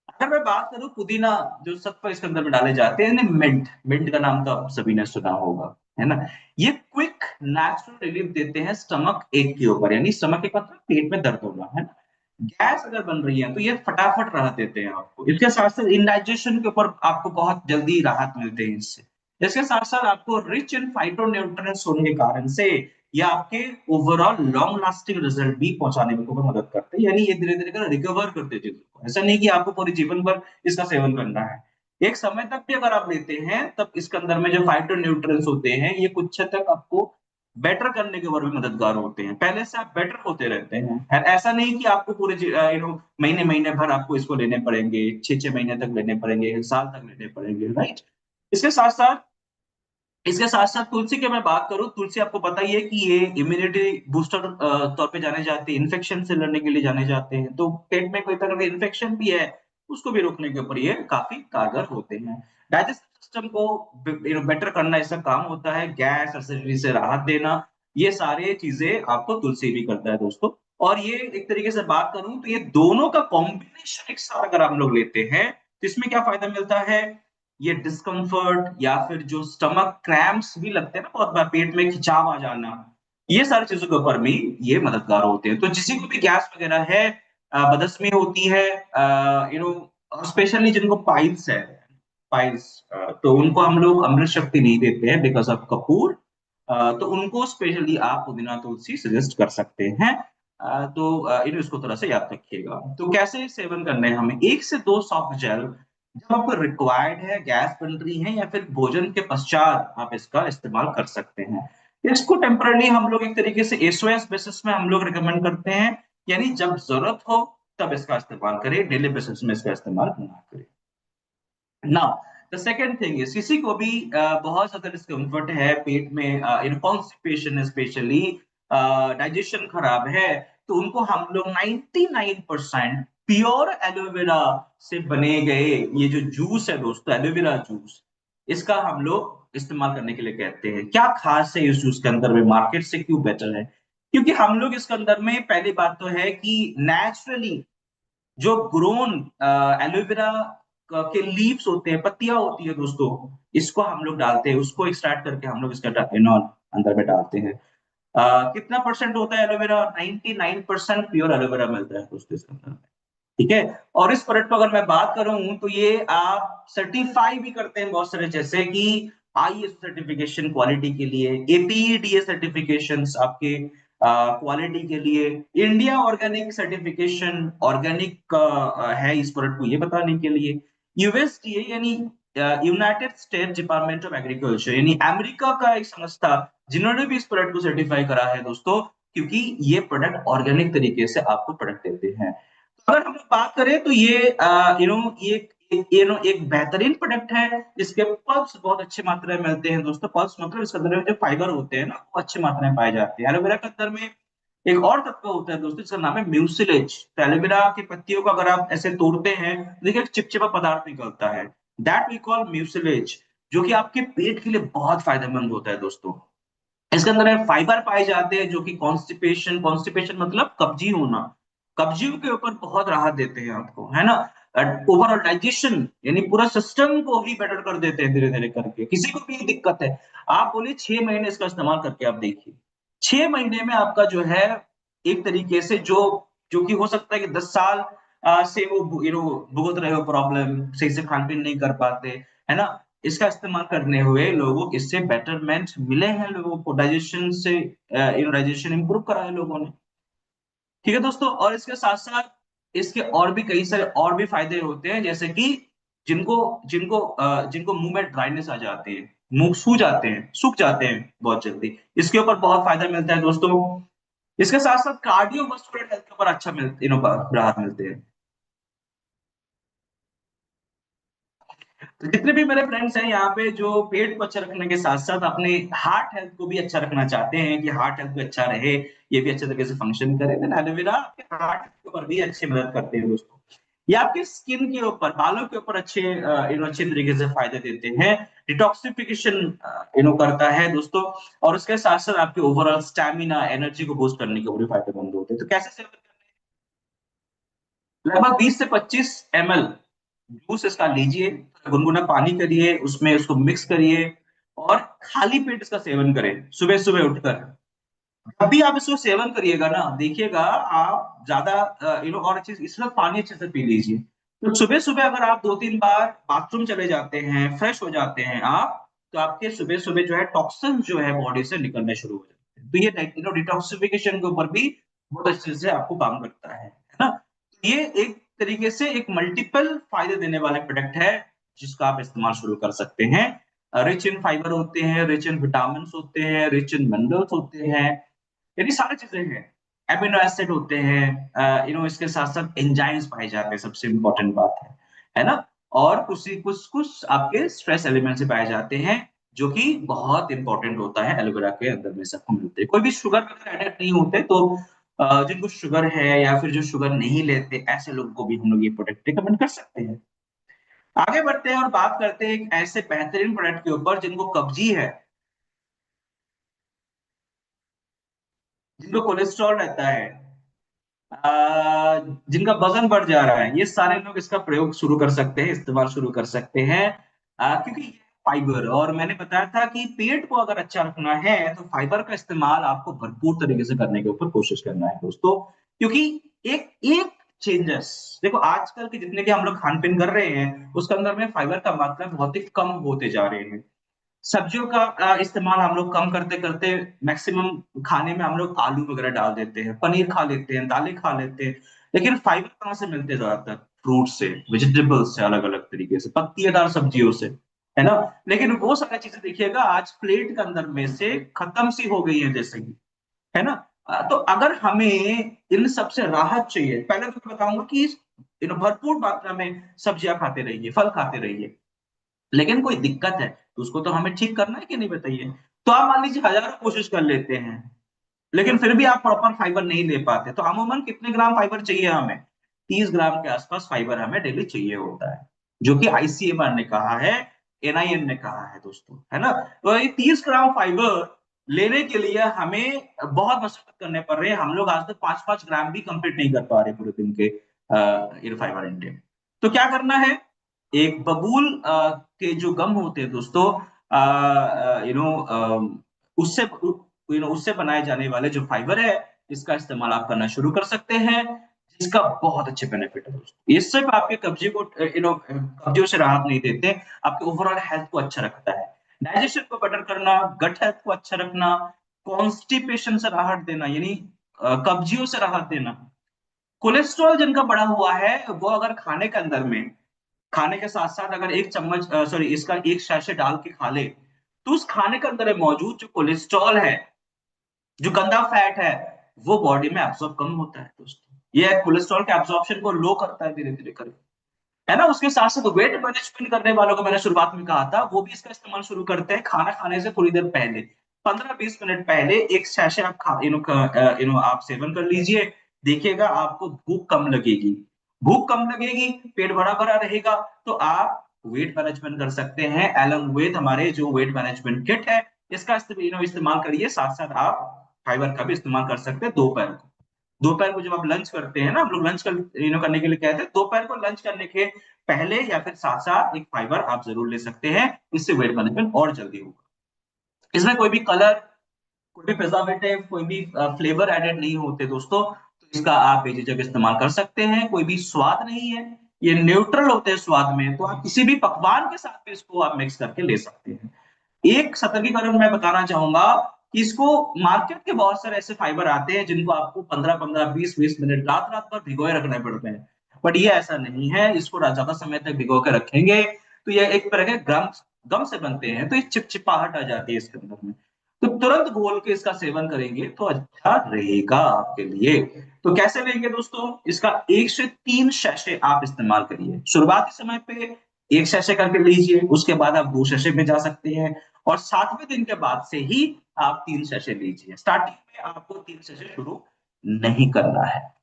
S1: अगर मैं बात करूं पुदीना, जो सत्व इसके अंदर में डाले जाते हैं, मिंट, मिंट का नाम तो आप सभी ने सुना होगा, है ना। ये क्विक नेचुरल रिलीफ देते हैं स्टमक एक के ऊपर, यानी स्टमक एक मतलब पेट में दर्द होना, है ना। गैस अगर बन रही है तो ये फटाफट राहत देते हैं आपको। इसके साथ साथ इंडाइजेशन के ऊपर आपको बहुत जल्दी राहत मिलते हैं इससे। इसके साथ साथ आपको रिच इन फाइटोन्यूट्रिएंट्स होने के कारण से ये आपके ओवरऑल लॉन्ग लास्टिंग रिजल्ट भी पहुंचाने में को मदद करते हैं, यानी ये धीरे धीरे कर रिकवर करते हैं चीजों को। ऐसा नहीं कि आपको पूरे जीवन भर इसका सेवन करना है, एक समय तक भी अगर आप लेते हैं, तब इसके अंदर में जो फाइटोन्यूट्रिएंट्स होते हैं, ये कुछ हद तक आपको बेटर करने के और भी मददगार होते हैं, पहले से आप बेटर होते रहते हैं। ऐसा नहीं कि आपको पूरे महीने महीने भर आपको इसको लेने पड़ेंगे, 6 6 महीने तक लेने पड़ेंगे, 1 साल तक लेने पड़ेंगे, राइट। इसके साथ साथ इसके साथ साथ तुलसी की मैं बात करूं, तुलसी आपको पता ही है कि ये इम्यूनिटी बूस्टर तौर पे जाने जाते हैं, इन्फेक्शन से लड़ने के लिए जाने जाते हैं। तो पेट में कोई तरह का इन्फेक्शन भी है, उसको भी रोकने के ऊपर ये काफी कारगर होते हैं। डाइजेस्टिव सिस्टम को बेटर करना इसका काम होता है, गैस एसिडिटी से राहत देना, ये सारे चीजें आपको तुलसी भी करता है दोस्तों। और ये एक तरीके से बात करूं तो ये दोनों का कॉम्बिनेशन एक साथ अगर हम लोग लेते हैं, तो इसमें क्या फायदा मिलता है, ये डिस्कम्फर्ट या फिर जो स्टमक क्रैम्प्स भी लगते हैं ना, बहुत बार पेट में खिंचाव आ जाना, ये सारी चीजों के ऊपर भी ये मददगार होते हैं। तो जिसी को भी गैस वगैरह है, बदहजमी होती है, स्पेशली जिनको पाइल्स है, पाइल्स, तो उनको हम लोग अमृत शक्ति नहीं देते हैं बिकॉज ऑफ कपूर, तो उनको स्पेशली आप पुदीना तुलसी सजेस्ट कर सकते हैं। तो इसको थोड़ा सा याद रखिएगा। तो कैसे सेवन करने हैं हमें, 1 से 2 सॉफ्ट जेल जब आपको रिक्वायर्ड है, गैस बन रही है, या फिर भोजन के पश्चात आप इसका इस्तेमाल कर सकते हैं। इसको टेम्परली हम लोग एक तरीके से एसओएस बेसिस में हम लोग रिकमेंड करते हैं, यानी जब जरूरत हो तब इसका इस्तेमाल करें, डेली बेसिस में इसका इस्तेमाल ना करें। Now the second thing is, किसी को भी बहुत ज्यादा डिस्कम्फर्ट है पेट में, इन कॉन्स्टिपेशन स्पेशली, डाइजेशन खराब है, तो उनको हम लोग 99% प्योर एलोवेरा से बने गए ये जो जूस है दोस्तों, एलोवेरा जूस, इसका हम लोग इस्तेमाल करने के लिए कहते हैं। क्या खास है इस जूस के अंदर में, मार्केट से क्यों बेटर है? क्योंकि हम लोग इसके अंदर में पहली बात तो है कि नेचुरली जो ग्रोन एलोवेरा के लीव्स होते हैं, पत्तियां होती है दोस्तों, इसको हम लोग डालते हैं, उसको एक्सट्रैक्ट करके हम लोग इसका अंदर में डालते हैं। कितना परसेंट होता है एलोवेरा? 99% प्योर एलोवेरा मिलता है दोस्तों इसके अंदर में। ठीक है। और इस प्रोडक्ट पर अगर मैं बात करूं तो ये आप सर्टिफाई भी करते हैं बहुत सारे, जैसे कि आईएस सर्टिफिकेशन क्वालिटी के लिए, एपीडीए सर्टिफिकेशन आपके क्वालिटी के लिए, इंडिया ऑर्गेनिक सर्टिफिकेशन ऑर्गेनिक है इस प्रोडक्ट को ये बताने के लिए, यूएसडीए यानी United state department of agriculture यानी अमेरिका का एक संस्था, जिन्होंने भी इस प्रोडक्ट को सर्टिफाई करा है दोस्तों, क्योंकि ये प्रोडक्ट ऑर्गेनिक तरीके से आपको प्रोडक्ट देते हैं। अगर हम लोग बात करें तो ये ये एक बेहतरीन प्रोडक्ट है, इसके पल्प्स बहुत अच्छे मात्रा में मिलते हैं दोस्तों। पल्प्स मतलब इसके अंदर में जो फाइबर होते हैं ना, वो अच्छे मात्रा में पाए जाते हैं। एलोवेरा के अंदर में एक और तत्व होता है दोस्तों, जिसका नाम है म्यूसिलेज। तो एलोवेरा की पत्तियों को अगर आप ऐसे तोड़ते हैं तो देखिए एक चिपचिपा पदार्थ निकलता है, दैट वी कॉल म्यूसिलेज, जो कि आपके पेट के लिए बहुत फायदेमंद होता है दोस्तों। इसके अंदर फाइबर पाए जाते हैं जो कि कॉन्स्टिपेशन, कॉन्स्टिपेशन मतलब कब्जी होना, कब्जियों के ऊपर बहुत राहत देते हैं आपको, है ना। ओवरऑल डाइजेशन यानी पूरा सिस्टम को ही बेटर कर देते हैं धीरे धीरे करके। किसी को भी दिक्कत है, आप बोलिए 6 महीने इसका इस्तेमाल करके आप देखिए, 6 महीने में आपका जो है एक तरीके से जो जो कि हो सकता है कि 10 साल से वो भुगत रहे हो प्रॉब्लम, सही से खान पीन नहीं कर पाते, है ना, इसका इस्तेमाल करने हुए लोगों को इससे बेटरमेंट मिले हैं, लोगों को डाइजेशन से डाइजेशन इंप्रूव करा है लोगों ने। ठीक है दोस्तों, और इसके साथ साथ इसके और भी कई सारे और भी फायदे होते हैं, जैसे कि जिनको जिनको जिनको मुंह में ड्राइनेस आ जाती है, मुंह सूख जाते हैं, सूख जाते हैं बहुत जल्दी, इसके ऊपर बहुत फायदा मिलता है दोस्तों। इसके साथ साथ कार्डियोवास्कुलर हेल्थ के ऊपर अच्छा राहत मिलते हैं। तो जितने भी मेरे फ्रेंड्स हैं यहाँ पे जो पेट को अच्छा रखने के साथ साथ अपने हार्ट हेल्थ को भी अच्छा रखना चाहते हैं कि हार्ट हेल्थ भी अच्छा रहे, ये भी अच्छे तरीके से फंक्शन करे, देन एलोवेरा आपके हार्ट के ऊपर भी अच्छी मदद करते हैं दोस्तों। ये आपके स्किन के ऊपर, बालों के ऊपर अच्छे अच्छे तरीके से फायदे देते हैं, डिटॉक्सिफिकेशन करता है दोस्तों, और उसके साथ साथ आपके ओवरऑल स्टैमिना, एनर्जी को बूस्ट करने के ऊपर भी फायदेमंद होते हैं। तो कैसे सेवन करने हैं? लगभग 20 से 25 ml जूस इसका लीजिए, गुनगुना पानी करिए, उसमें उसको मिक्स करिए और खाली पेट इसका सेवन करें सुबह सुबह उठकर। जब भी आप इसको सेवन करिएगा ना, देखिएगा आप ज्यादा और अच्छे से इसमें पानी अच्छे से पी लीजिए। तो सुबह सुबह अगर आप 2-3 बार बाथरूम चले जाते हैं, फ्रेश हो जाते हैं आप, तो आपके सुबह सुबह जो है टॉक्सिन जो है बॉडी से निकलने शुरू हो जाते हैं। तो ये डिटॉक्सिफिकेशन के ऊपर भी बहुत अच्छे से आपको काम करता है ना। ये एक तरीके से एक मल्टीपल फायदे देने वाले प्रोडक्ट है, जिसका आप इस्तेमाल शुरू कर सकते हैं। रिच इन फाइबर होते हैं, रिच इन विटामिन होते हैं, रिच इन मिनरल्स होते हैं, यानी सारी चीजें हैं। एमिनो एसिड होते हैं, इसके साथ साथ एंजाइम्स पाए जाते हैं, सबसे इंपॉर्टेंट बात है ना। और कुछ कुछ आपके स्ट्रेस एलिमेंट से पाए जाते हैं, जो कि बहुत इंपॉर्टेंट होता है, एलोवेरा के अंदर में सबको मिलते हैं। कोई भी शुगर वगैरह एडेड नहीं होते, तो जिनको शुगर है या फिर जो शुगर नहीं लेते, ऐसे लोगों को भी हम लोग ये प्रोडक्ट रिकमेंड कर सकते हैं। आगे बढ़ते हैं और बात करते हैं एक ऐसे बेहतरीन प्रोडक्ट के ऊपर जिनको कब्जी है, जिनको कोलेस्ट्रॉल रहता है, जिनका वजन बढ़ जा रहा है, ये सारे लोग इसका प्रयोग शुरू कर सकते हैं, इस्तेमाल शुरू कर सकते हैं। क्योंकि ये फाइबर, और मैंने बताया था कि पेट को अगर अच्छा रखना है तो फाइबर का इस्तेमाल आपको भरपूर तरीके से करने के ऊपर कोशिश करना है दोस्तों। क्योंकि एक एक चेंजेस, देखो आजकल के जितने भी हम लोग खान पीन कर रहे हैं उसके अंदर में फाइबर का मात्रा बहुत ही कम होते जा रहे हैं। सब्जियों का इस्तेमाल हम लोग कम करते करते मैक्सिमम खाने में हम लोग आलू वगैरह डाल देते हैं, पनीर खा लेते हैं, दालें खा लेते हैं, लेकिन फाइबर कहाँ से मिलते हैं? ज्यादातर फ्रूट से, वेजिटेबल्स से, अलग अलग तरीके से, पत्तीदार सब्जियों से। है ना। लेकिन वो सारी चीजें देखिएगा आज प्लेट के अंदर में से खत्म सी हो गई है जैसे कि, है ना। तो अगर हमें इन सबसे राहत चाहिए, पहले तो मैं बताऊंगा कि भरपूर मात्रा में सब्जियां खाते रहिए, फल खाते रहिए, लेकिन कोई दिक्कत है तो उसको तो हमें ठीक करना है कि नहीं, बताइए। तो आप मान लीजिए हजारों कोशिश कर लेते हैं, लेकिन फिर भी आप प्रॉपर फाइबर नहीं ले पाते, तो अमूमन कितने ग्राम फाइबर चाहिए हमें? 30 ग्राम के आसपास फाइबर हमें डेली चाहिए होता है, जो कि आईसीएमआर ने कहा है, एनआईएन ने कहा है दोस्तों, है ना। तो ये 30 ग्राम फाइबर लेने के लिए हमें बहुत मशक्कत करने पड़ रहे हैं। हम लोग आज तक 5-5 ग्राम भी कंप्लीट नहीं कर पा रहे पूरे दिन के फाइबर इंटेक। तो क्या करना है, एक बबूल के जो गम होते हैं दोस्तों, यू नो उससे उससे बनाए जाने वाले जो फाइबर है, इसका इस्तेमाल आप करना शुरू कर सकते हैं, जिसका बहुत अच्छे बेनिफिट है दोस्तों। ये सिर्फ आपके कब्जे को कब्जियों से राहत नहीं देते, आपके ओवरऑल हेल्थ को अच्छा रखता है, डाइजेशन को बेटर करना, गट हेल्थ को अच्छा रखना, कॉन्स्टिपेशन से राहत देना, यानी कब्जियों से राहत देना। कोलेस्ट्रॉल जिनका बढ़ा हुआ है, वो अगर खाने के अंदर में, खाने के साथ साथ अगर एक चम्मच सॉरी इसका एक सैशे डाल के खा ले, तो उस खाने के अंदर मौजूद जो कोलेस्ट्रॉल है, जो गंदा फैट है, वो बॉडी में एब्सॉर्ब कम होता है दोस्तों। ये कोलेस्ट्रॉल के एब्सॉर्प्शन को लो करता है धीरे धीरे करके, है ना। उसके साथ साथ वेट मैनेजमेंट करने वालों को मैंने शुरुआत में कहा था, वो भी इसका इस्तेमाल शुरू करते हैं खाना खाने से थोड़ी देर पहले, 15-20 मिनट पहले एक सैशे आप आप सेवन कर लीजिए। देखिएगा आपको भूख कम लगेगी, भूख कम लगेगी, पेट भरा भरा रहेगा, तो आप वेट मैनेजमेंट कर सकते हैं एलॉन्ग विद हमारे जो वेट मैनेजमेंट किट है, इसका इस्तेमाल करिए। साथ साथ आप फाइबर का भी इस्तेमाल कर सकते हैं दोपहर को। दोपहर को जब आप लंच करते हैं ना, हम लोग लंच कर करने के लिए कहते हैं, दोपहर को लंच करने के पहले या फिर साथ साथ एक फाइबर आप जरूर ले सकते हैं, इससे वेट मैनेजमेंट और जल्दी होगा। इसमें कोई भी कलर, कोई भी प्रिजर्वेटिव, कोई भी फ्लेवर एडेड नहीं होते दोस्तों, तो इसका आप बेझिझक इस्तेमाल कर सकते हैं। कोई भी स्वाद नहीं है, ये न्यूट्रल होते हैं स्वाद में, तो आप किसी भी पकवान के साथ भी इसको आप मिक्स करके ले सकते हैं। एक सतर्कीकरण मैं बताना चाहूंगा कि इसको, मार्केट के बहुत सारे ऐसे फाइबर आते हैं जिनको आपको 15-15, 20-20 मिनट रात रात भर भिगोए रखने पड़ते हैं, बट ये ऐसा नहीं है। इसको ज्यादा समय तक भिगो के रखेंगे तो ये एक तरह के गम गम से बनते हैं, तो ये चिपचिपाहट आ जाती है इसके अंदर में, तो तुरंत घोल के इसका सेवन करेंगे तो अच्छा रहेगा आपके लिए। तो कैसे लेंगे दोस्तों, इसका 1 से 3 शैशे आप इस्तेमाल करिए। शुरुआती समय पे 1 शैशे करके लीजिए, उसके बाद आप 2 शैशे में जा सकते हैं, और 7वें दिन के बाद से ही आप 3 शैशे लीजिए। स्टार्टिंग में आपको 3 शैशे शुरू नहीं करना है।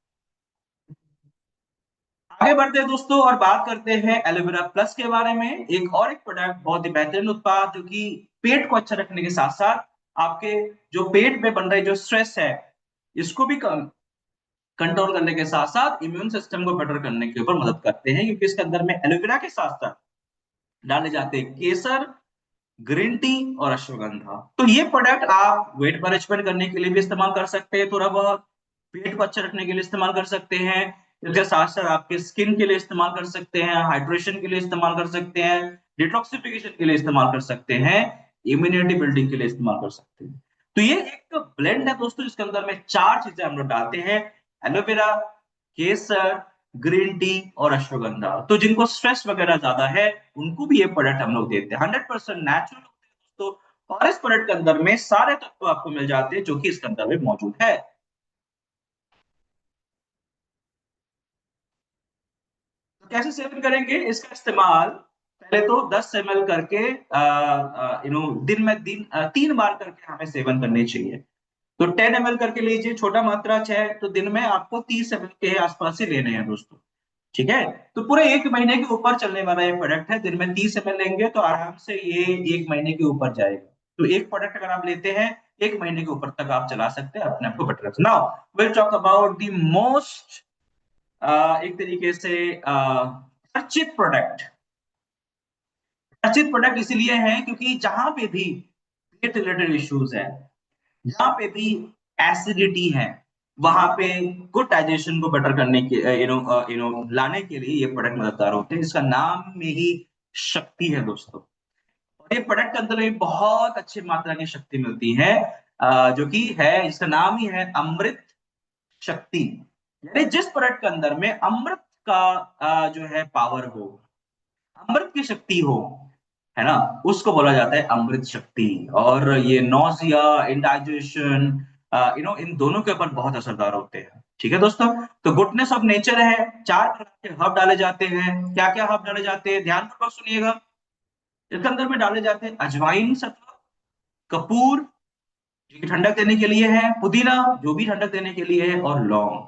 S1: आगे बढ़ते हैं दोस्तों और बात करते हैं एलोवेरा प्लस के बारे में। एक प्रोडक्ट, बहुत ही बेहतरीन उत्पाद, जो कि पेट को अच्छा रखने के साथ साथ आपके जो पेट में बन रहे जो स्ट्रेस है, इसको भी कंट्रोल करने के साथ साथ इम्यून सिस्टम को बेटर करने के ऊपर मदद करते हैं, क्योंकि इसके अंदर में एलोवेरा के साथ साथ डाले जाते हैं केसर, ग्रीन टी और अश्वगंधा। तो ये प्रोडक्ट आप वेट मैनेजमेंट करने के लिए भी इस्तेमाल कर सकते हैं, थोड़ा बहुत पेट को अच्छा रखने के लिए इस्तेमाल कर सकते हैं, इसके साथ साथ आपके स्किन के लिए इस्तेमाल कर सकते हैं, हाइड्रेशन के लिए इस्तेमाल कर सकते हैं, डिटॉक्सिफिकेशन के लिए इस्तेमाल कर सकते हैं, इम्यूनिटी बिल्डिंग के लिए इस्तेमाल कर सकते हैं। तो ये एक ब्लेंड है दोस्तों, जिसके अंदर में 4 चीजें हम लोग डालते हैं, एलोवेरा, केसर, ग्रीन टी और अश्वगंधा। तो जिनको स्ट्रेस वगैरह ज्यादा है, उनको भी ये प्रोडक्ट हम लोग देते हैं। 100% नेचुरल होते हैं दोस्तों, और इस प्रोडक्ट के अंदर में सारे तत्व आपको मिल जाते हैं जो कि इसके अंदर में मौजूद है। तो कैसे सेवन करेंगे इसका इस्तेमाल, पहले तो 10 ml करके दिन में 3 बार करके हमें सेवन करनी चाहिए। तो 10 ml करके लीजिए, छोटा मात्रा है, तो दिन में आपको 30 ml के आसपास ही लेने हैं दोस्तों। ठीक है, तो पूरे 1 महीने के ऊपर चलने वाला ये प्रोडक्ट है। दिन में 30 ml लेंगे तो आराम से ये 1 महीने के ऊपर जाएगा। तो एक प्रोडक्ट अगर आप लेते हैं, 1 महीने के ऊपर तक आप चला सकते हैं अपने आप को better. Now will talk about the most, एक तरीके से चर्चित प्रोडक्ट। चर्चित प्रोडक्ट इसलिए है क्योंकि जहां पे भी पेट रिलेटेड इश्यूज है, जहां पे भी एसिडिटी है, वहां पे गुड डाइजेशन को बेटर करने के लाने के लिए ये प्रोडक्ट मददगार होते हैं। इसका नाम में ही शक्ति है दोस्तों, और ये प्रोडक्ट के अंदर में बहुत अच्छी मात्रा की शक्ति मिलती है, जो कि है, इसका नाम ही है अमृत शक्ति। यानी जिस प्रोडक्ट के अंदर में अमृत का जो है पावर हो, अमृत की शक्ति हो, है ना, उसको बोला जाता है अमृत शक्ति। और ये नोजिया, इंडाइजेशन, इन दोनों के ऊपर बहुत असरदार होते हैं। ठीक है दोस्तों, तो गुडनेस ऑफ नेचर है, 4 प्रकार के हर्ब डाले जाते हैं। क्या क्या हर्ब डाले जाते हैं, ध्यान पूर्वक सुनिएगा। इसके अंदर में डाले जाते हैं अजवाइन सत्व, कपूर जो कि ठंडक देने के लिए है, पुदीना जो भी ठंडक देने के लिए है, और लौंग।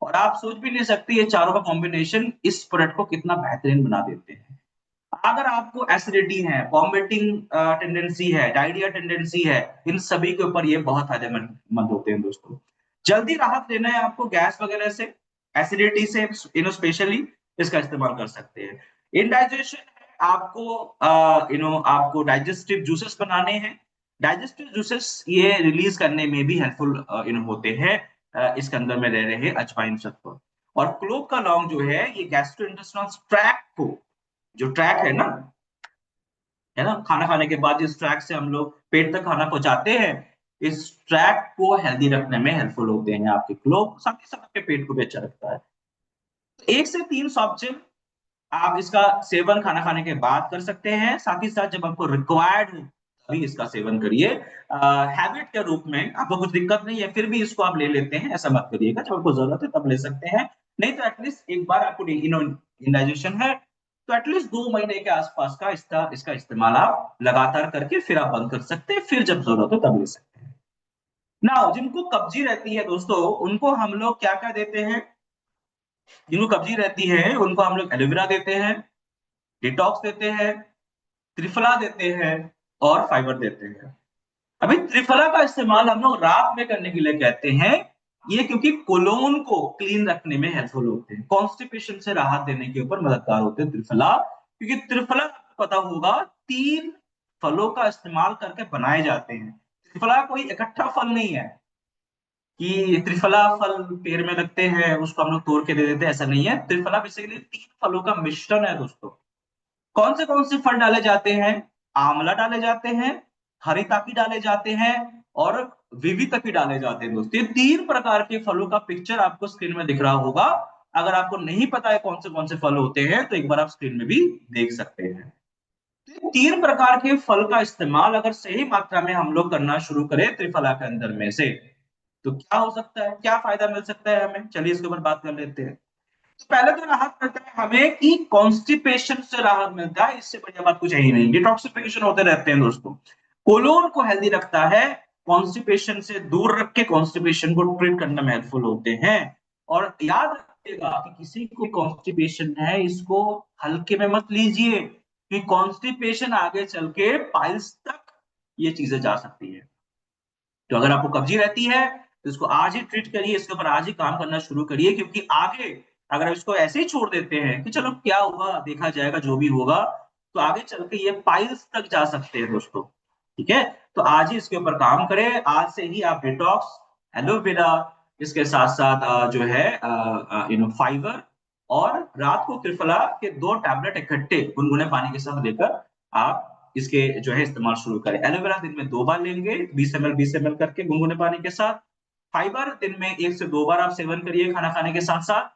S1: और आप सोच भी नहीं सकते ये चारों का कॉम्बिनेशन इस प्रोडक्ट को कितना बेहतरीन बना देते हैं। अगर आपको एसिडिटी है, वॉमिटिंग टेंडेंसी है, डायरिया टेंडेंसी है, इन सभी के ऊपर ये बहुत फायदेमंद मंद होते हैं दोस्तों। जल्दी राहत लेना है आपको गैस वगैरह से, एसिडिटी से, स्पेशली इसका इस्तेमाल कर सकते हैं। इनडाइजेशन है, आपको डाइजेस्टिव जूसेस बनाने हैं। डाइजेस्टिव जूसेस ये रिलीज करने में भी हेल्पफुल होते हैं। इसके अंदर में रह रहे हैं अजवाइन सत्व। और क्लोव का लौंग जो है ये गैस्ट्रोइंटेस्टाइनल ट्रैक्ट को, जो ट्रैक है ना, खाना खाने के बाद जिस ट्रैक से हम लोग पेट तक खाना पहुंचाते हैं, इस ट्रैक को हेल्दी रखने में हेल्पफुल होते हैं आपके क्लोव। साथ ही साथ आपके पेट को भी अच्छा रखता है। तो 1 से 3 सॉफ्ट जेल आप इसका सेवन खाना खाने के बाद कर सकते हैं। साथ ही साथ जब आपको रिक्वायर्ड हो तभी इसका सेवन करिए। हैबिट के रूप में आपको कुछ दिक्कत नहीं है फिर भी इसको आप ले लेते हैं, ऐसा मत करिएगा। जब आपको जरूरत है तब ले सकते हैं, नहीं तो एटलीस्ट एक बार आपको इंडाइजेशन है तो एटलीस्ट 2 महीने के आसपास का इसका इसका इस्तेमाल आप लगातार करके फिर आप बंद कर सकते हैं, फिर जब जरूरत हो तब ले सकते हैं। ना जिनको कब्जी रहती है दोस्तों, उनको हम लोग क्या क्या देते हैं, जिनको कब्जी रहती है उनको हम लोग एलोवेरा देते हैं, डिटॉक्स देते हैं, त्रिफला देते हैं, और फाइबर देते हैं। अभी त्रिफला का इस्तेमाल हम लोग रात में करने के लिए कहते हैं, ये क्योंकि कोलोन को क्लीन रखने में हेल्पफुल होते हैं, कॉन्स्टिपेशन से राहत देने के ऊपर मददगार होते हैं त्रिफला। क्योंकि त्रिफला आपको पता होगा 3 फलों का इस्तेमाल करके बनाए जाते हैं। त्रिफला कोई इकट्ठा फल नहीं है कि त्रिफला फल पेड़ में लगते हैं उसको हम लोग तोड़ के दे देते हैं, ऐसा नहीं है। त्रिफला बेसिकली 3 फलों का मिश्रण है दोस्तों। कौन से फल डाले जाते हैं, आंवला डाले जाते हैं, हरिताकी डाले जाते हैं, और विवितकी डाले जाते हैं दोस्तों। ये 3 प्रकार के फलों का पिक्चर आपको स्क्रीन में दिख रहा होगा। अगर आपको नहीं पता है कौन से फल होते हैं तो एक बार आप स्क्रीन में भी देख सकते हैं। तो ये 3 प्रकार के फल का इस्तेमाल अगर सही मात्रा में हम लोग करना शुरू करें त्रिफला के अंदर में से, तो क्या हो सकता है, क्या फायदा मिल सकता है हमें, चलिए इसके ऊपर बात कर लेते हैं। तो पहले तो राहत मिलता है हमें कि कॉन्स्टिपेशन से राहत मिलता है, इससे बढ़िया बात कुछ है ही नहीं। डिटॉक्सिफिकेशन होते रहते हैं दोस्तों, कोलोन को हेल्दी रखता है, कॉन्स्टिपेशन से दूर रख के कॉन्स्टिपेशन को ट्रीट करने में हेल्पफुल होते हैं। और याद रखिएगा कि किसी को कॉन्स्टिपेशन है इसको हल्के में मत लीजिए, कि कॉन्स्टिपेशन आगे चल के पाइल्स तक ये चीजें जा सकती है। तो अगर आपको कब्जी रहती है तो इसको आज ही ट्रीट करिए, इसके ऊपर आज ही काम करना शुरू करिए, क्योंकि आगे अगर आप इसको ऐसे ही छोड़ देते हैं कि चलो क्या हुआ देखा जाएगा जो भी होगा, तो आगे चल के ये पाइल्स तक जा सकते हैं दोस्तों। ठीक है, तो आज ही इसके ऊपर काम करें, आज से ही आप डिटॉक्स, एलोवेरा, इसके साथ साथ जो है फाइबर, और रात को त्रिफला के 2 टैबलेट इकट्ठे गुनगुने पानी के साथ लेकर आप इसके जो है इस्तेमाल शुरू करें। एलोवेरा दिन में 2 बार लेंगे, 20 ml करके गुनगुने पानी के साथ। फाइबर दिन में 1 से 2 बार आप सेवन करिए खाना खाने के साथ साथ।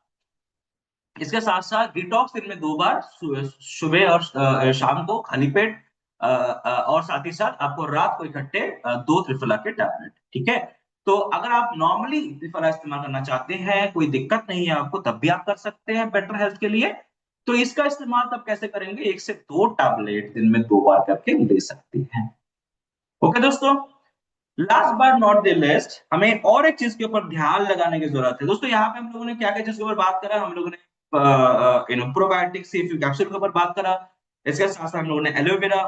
S1: इसके साथ साथ डिटॉक्स दिन में 2 बार, सुबह और शाम को खाली पेट, और साथ ही साथ आपको रात को इकट्ठे 2 त्रिफला के टैबलेट। ठीक है, तो अगर आप नॉर्मली त्रिफला इस्तेमाल करना चाहते हैं, कोई दिक्कत नहीं है आपको, तब भी आप कर सकते हैं बेटर हेल्थ के लिए। तो इसका इस्तेमाल तब कैसे करेंगे, 1 से 2 टैबलेट दिन में 2 बार करके ले सकते हैं। ओके दोस्तों, last but not the list, हमें और एक चीज के ऊपर ध्यान लगाने की जरूरत है दोस्तों। यहाँ पे हम लोगों ने क्या क्या चीज के ऊपर बात करा, हम लोगों ने प्रोबायोटिक सी कैप्सूल के ऊपर बात करा, इसके साथ साथ हम लोगों ने एलोवेरा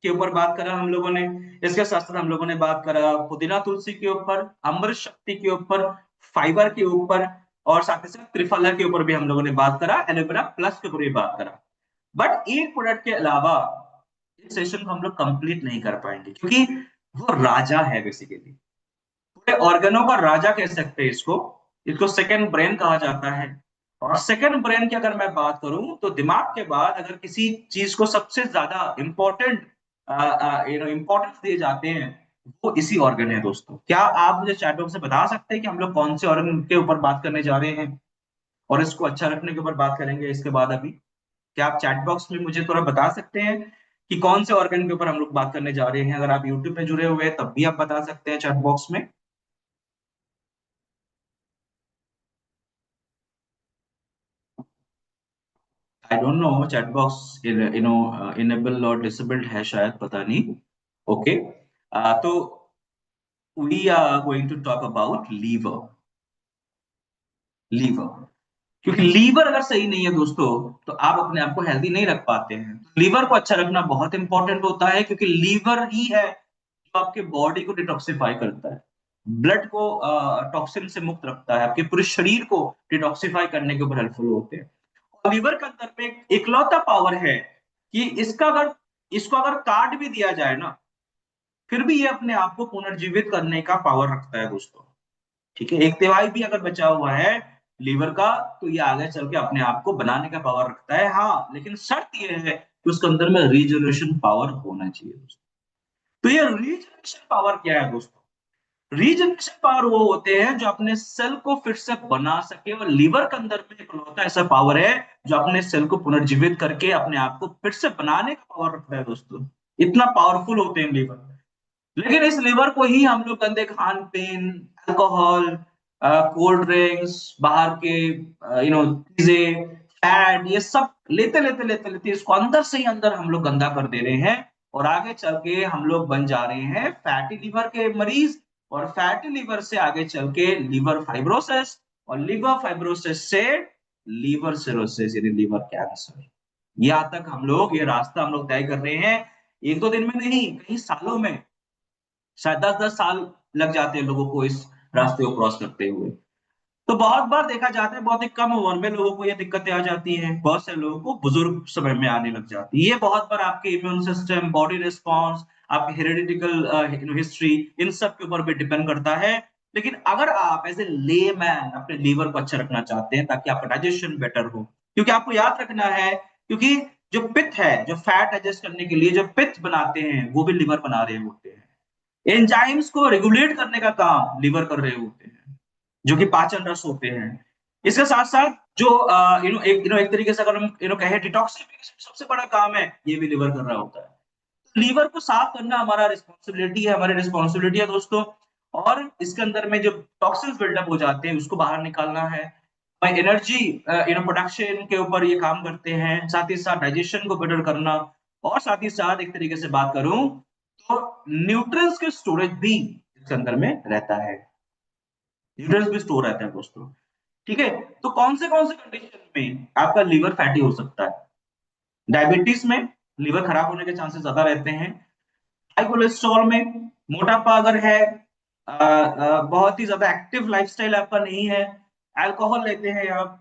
S1: के ऊपर बात करा हम लोगों ने, इसके साथ साथ हम लोगों ने बात करा पुदीना तुलसी के ऊपर, अमृत शक्ति के ऊपर, फाइबर के ऊपर, और साथ ही साथ त्रिफला के ऊपर भी हम लोगों ने बात करा, एलोवेरा प्लस के ऊपर भी बात करा। बट एक प्रोडक्ट के अलावा इस सेशन को हम लोग कंप्लीट नहीं कर पाएंगे, क्योंकि वो राजा है बेसिकली, पूरे ऑर्गनों का राजा कह सकते हैं इसको। इसको सेकंड ब्रेन कहा जाता है। और सेकंड ब्रेन की अगर मैं बात करूं तो दिमाग के बाद अगर किसी चीज को सबसे ज्यादा इंपॉर्टेंट इंपॉर्टेंस दिए जाते हैं, वो इसी ऑर्गन है दोस्तों। क्या आप मुझे चैट बॉक्स से बता सकते हैं कि हम लोग कौन से ऑर्गन के ऊपर बात करने जा रहे हैं, और इसको अच्छा रखने के ऊपर बात करेंगे इसके बाद अभी? क्या आप चैट बॉक्स में मुझे थोड़ा बता सकते हैं कि कौन से ऑर्गन के ऊपर हम लोग बात करने जा रहे हैं। अगर आप यूट्यूब पे जुड़े हुए हैं तब भी आप बता सकते हैं चैट बॉक्स में। I don't know chat box enable और डिसेबल्ड है शायद, पता नहीं। ओके, तो we are going to talk about liver. Liver, क्योंकि लीवर अगर सही नहीं है दोस्तों तो आप अपने आप को हेल्दी नहीं रख पाते हैं। लीवर को अच्छा रखना बहुत इंपॉर्टेंट होता है, क्योंकि लीवर ही है जो आपके बॉडी को डिटॉक्सिफाई करता है, ब्लड को टॉक्सिन से मुक्त रखता है, आपके पूरे शरीर को डिटॉक्सिफाई करने के ऊपर हेल्पफुल होते हैं। और लीवर के अंदर पे एक इकलौता पावर है कि इसको अगर काट भी दिया जाए ना, फिर भी ये अपने आप को पुनर्जीवित करने का पावर रखता है दोस्तों। ठीक है, एक तिहाई भी अगर बचा हुआ है लीवर का, तो ये आगे चल के अपने आप को बनाने का पावर रखता है। हाँ, लेकिन शर्त ये है कि उसके अंदर में रीजनरेशन पावर होना चाहिए दोस्तों। तो ये रीजनरेशन पावर क्या है दोस्तों? रीजनरेशन पावर वो होते हैं जो अपने सेल को फिर से बना सके, और लीवर के अंदर में इकलौता ऐसा पावर है जो अपने सेल को पुनर्जीवित करके अपने आप को फिर से बनाने का पावर रखता है दोस्तों। इतना पावरफुल होते हैं लीवर। लेकिन इस लिवर को ही हम लोग गंदे खान पीन, अल्कोहल, कोल्ड ड्रिंक्स, बाहर के चीजें, फैट, ये सब लेते लेते लेते लेते इसको अंदर से ही अंदर हम लोग गंदा कर दे रहे हैं। और आगे चल के हम लोग बन जा रहे हैं फैटी लिवर के मरीज। और फैटी लिवर से आगे चल के लिवर फाइब्रोसिस, और लिवर फाइब्रोसिस से लीवर सिरोसिस यानी लिवर कैंसर। यहाँ तक हम लोग, ये रास्ता हम लोग तय कर रहे हैं, एक दो दिन में नहीं, कई सालों में, शायद 10-10 साल लग जाते हैं लोगों को इस रास्ते को क्रॉस करते हुए। तो बहुत बार देखा जाता है बहुत ही कम उम्र में लोगों को ये दिक्कतें आ जाती हैं, बहुत से लोगों को बुजुर्ग समय में आने लग जाती है। ये बहुत बार आपके इम्यून सिस्टम, बॉडी रिस्पॉन्स, आपकी हेरिडिटिकल हिस्ट्री, इन सब के ऊपर भी डिपेंड करता है। लेकिन अगर आप एज ए लेमैन अपने लीवर को अच्छा रखना चाहते हैं ताकि आपका डाइजेशन बेटर हो, क्योंकि आपको याद रखना है, क्योंकि जो पित्त है, जो फैट एडजस्ट करने के लिए जो पित्त बनाते हैं वो भी लीवर बना रहे होते हैं। एंजाइम्स को रेगुलेट करने का काम लिवर कर रहे होते हैं, जो कि पाचन रस होते हैं। इसके साथ साथ जो एक तरीके से अगर हम कहें डिटॉक्सिफिकेशन सबसे बड़ा काम है, ये भी लिवर कर रहा होता है। लीवर को साफ करना हमारा रिस्पॉन्सिबिलिटी है, हमारी रिस्पॉन्सिबिलिटी है दोस्तों। और इसके अंदर में जो टॉक्सिन्स बिल्डअप हो जाते हैं उसको बाहर निकालना है। एनर्जी प्रोडक्शन के ऊपर ये काम करते हैं, साथ ही साथ डाइजेशन को बेटर करना। और साथ ही साथ एक तरीके से बात करूं तो न्यूट्रिएंट्स के स्टोरेज भी इसके अंदर में रहता है, न्यूट्रिएंट्स भी स्टोर रहता है दोस्तों। ठीक है, तो कौन से कंडीशन में आपका लीवर फैटी हो सकता है? डायबिटीज में लीवर खराब होने के चांसेस ज्यादा रहते हैं। हाई कोलेस्ट्रॉल में, मोटापा अगर है, बहुत ही ज्यादा एक्टिव लाइफस्टाइल आपका नहीं है, अल्कोहल लेते हैं आप,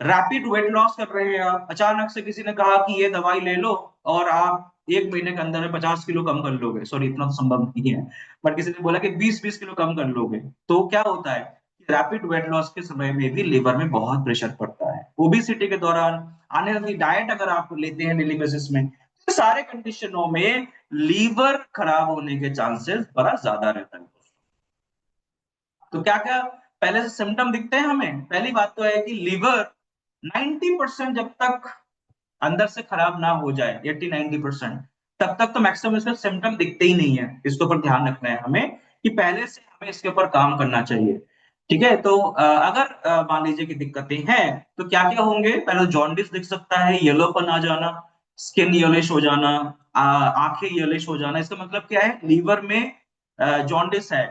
S1: रैपिड वेट लॉस कर रहे हैं आप, अचानक से किसी ने कहा कि ये दवाई ले लो और आप 1 महीने के अंदर में 50 किलो कम कर लोगे, सॉरी इतना तो संभव नहीं है, बट किसी ने बोला कि 20-20 किलो कम कर लोगे, तो क्या होता है कि रैपिड वेट लॉस के समय में भी लिवर में बहुत प्रेशर पड़ता है। ओबेसिटी के दौरान आने वाली डाइट अगर आप लेते हैं डेली बेसिस में, तो सारे कंडीशनों में लीवर खराब होने के चांसेस बड़ा ज्यादा रहता है। तो क्या क्या पहले से सिम्टम दिखते हैं हमें? पहली बात तो है कि लीवर 90% जब तक अंदर से खराब ना हो जाए, 80-90%, तब तक तो मैक्सिमम इसके सिम्टम दिखते ही नहीं है। इसके ऊपर ध्यान रखना है हमें कि पहले से हमें इसके ऊपर काम करना चाहिए। ठीक है, तो अगर मान लीजिए कि दिक्कतें हैं तो क्या क्या होंगे? पहले जॉन्डिस दिख सकता है, येलोपन आ जाना, स्किन येलिश हो जाना, आंखें येलिश हो जाना। इसका मतलब क्या है? लीवर में जॉन्डिस है।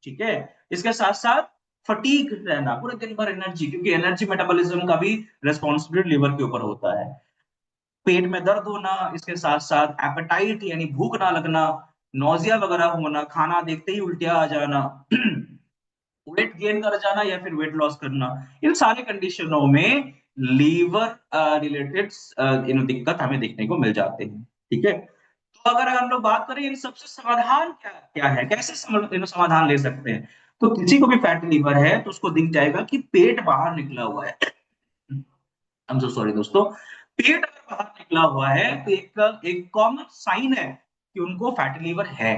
S1: ठीक है, इसके साथ साथ फटीग रहना, पूरे दिन भर एनर्जी, क्योंकि एनर्जी मेटाबॉलिज्म का भी रेस्पॉन्सिबिलिटी लिवर के ऊपर होता है। पेट में दर्द होना, इसके साथ साथ एपेटाइट यानी भूख ना लगना, नौजिया वगैरह होना, खाना देखते ही उल्टियां आ जाना, वेट गेन कर जाना या फिर वेट लॉस करना, इन सारे कंडीशनों में लीवर रिलेटेड दिक्कत हमें देखने को मिल जाते हैं। ठीक है, तो अगर हम लोग बात करें इन सबसे समाधान क्या क्या है, कैसे समाधान ले सकते हैं, तो किसी को भी फैटी लीवर है तो उसको दिख जाएगा कि पेट बाहर निकला हुआ है। आई एम सो सॉरी दोस्तों, पेट अगर बाहर निकला हुआ है तो एक एक कॉमन साइन है कि उनको फैटी लीवर है।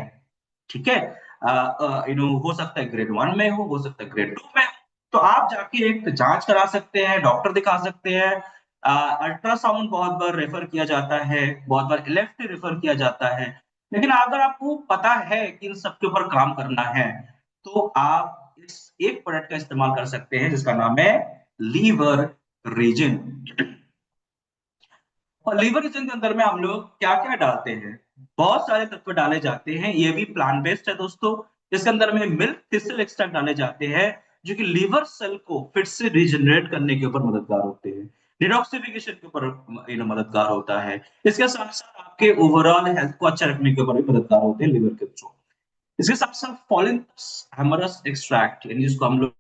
S1: ठीक है, हो सकता है ग्रेड 1 में हो सकता है ग्रेड 2 में हो। तो आप जाके एक जांच करा सकते हैं, डॉक्टर दिखा सकते हैं। अल्ट्रासाउंड बहुत बार रेफर किया जाता है, बहुत बार इलेक्ट्री रेफर किया जाता है। लेकिन अगर आपको पता है कि इन सब के ऊपर काम करना है, तो आप इस एक प्रोडक्ट का इस्तेमाल कर सकते हैं जिसका नाम है लीवर रीजन। और लीवर रीजन के अंदर में हम लोग क्या क्या डालते हैं, बहुत सारे तत्व डाले जाते हैं, ये भी प्लांट बेस्ड है दोस्तों। इसके अंदर में मिल्क थिसल एक्सट्रैक्ट डाले जाते हैं, जो कि लीवर सेल को फिर से रिजनरेट करने के ऊपर मददगार होते हैं, डिटॉक्सिफिकेशन के ऊपर मददगार होता है। इसके साथ साथ आपके ओवरऑल हेल्थ को अच्छा रखने के ऊपर भी मददगार होते हैं लीवर के थ्रू। इसके साथ साथ फॉलिनस हेमरस एक्सट्रैक्ट, यानी जिसको हम लोग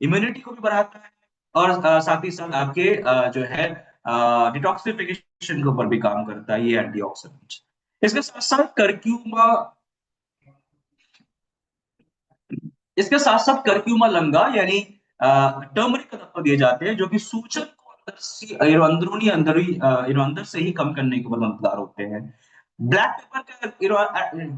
S1: इम्यूनिटी को भी बढ़ाता है, और साथ ही साथ आपके जो है डिटॉक्सिफिकेशन के ऊपर भी काम करता है ये एंटीऑक्सीडेंट। इसके साथ साथ करक्यूमा, इसके साथ साथ करक्यूमा लंगा यानी टर्मरिक का तत्व दिए जाते हैं, जो कि सूजन को अंदर से अंदरूनी अंदर से ही कम करने के ऊपर मददगार होते हैं। ब्लैक पेपर के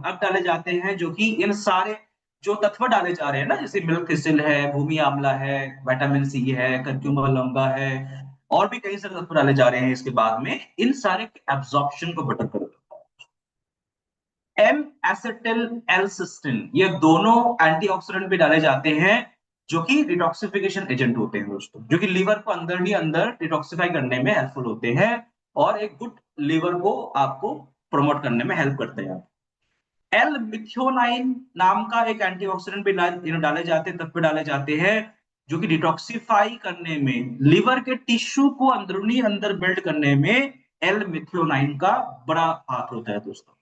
S1: अब डाले जाते हैं, जो कि इन सारे जो तत्व डाले जा रहे हैं ना, जैसे मिल्क थिसिल है, भूमि आंवला है, विटामिन सी है, करक्यूमा लंगा है, और भी कई सारे तत्व डाले जा रहे हैं इसके बाद में, इन सारे के एब्जॉर्प्शन को बेटर कर देता है। एम एसिटिल एल्सिस्टिन, ये दोनों एंटीऑक्सीडेंट भी डाले जाते हैं, जो कि डिटॉक्सिफिकेशन एजेंट होते हैं दोस्तों, जो कि लीवर को अंदर ही अंदर डिटॉक्सिफाई करने में हेल्पफुल होते हैं, और एक गुड लीवर को आपको प्रमोट करने में हेल्प करते हैं। एल मिथ्योनाइन नाम का एक एंटीऑक्सीडेंट भी डाले जाते हैं, तत्व डाले जाते हैं, जो कि डिटॉक्सिफाई करने में, लीवर के टिश्यू को अंदरूनी अंदर बिल्ड करने में एल मिथ्योनाइन का बड़ा हाथ होता है दोस्तों।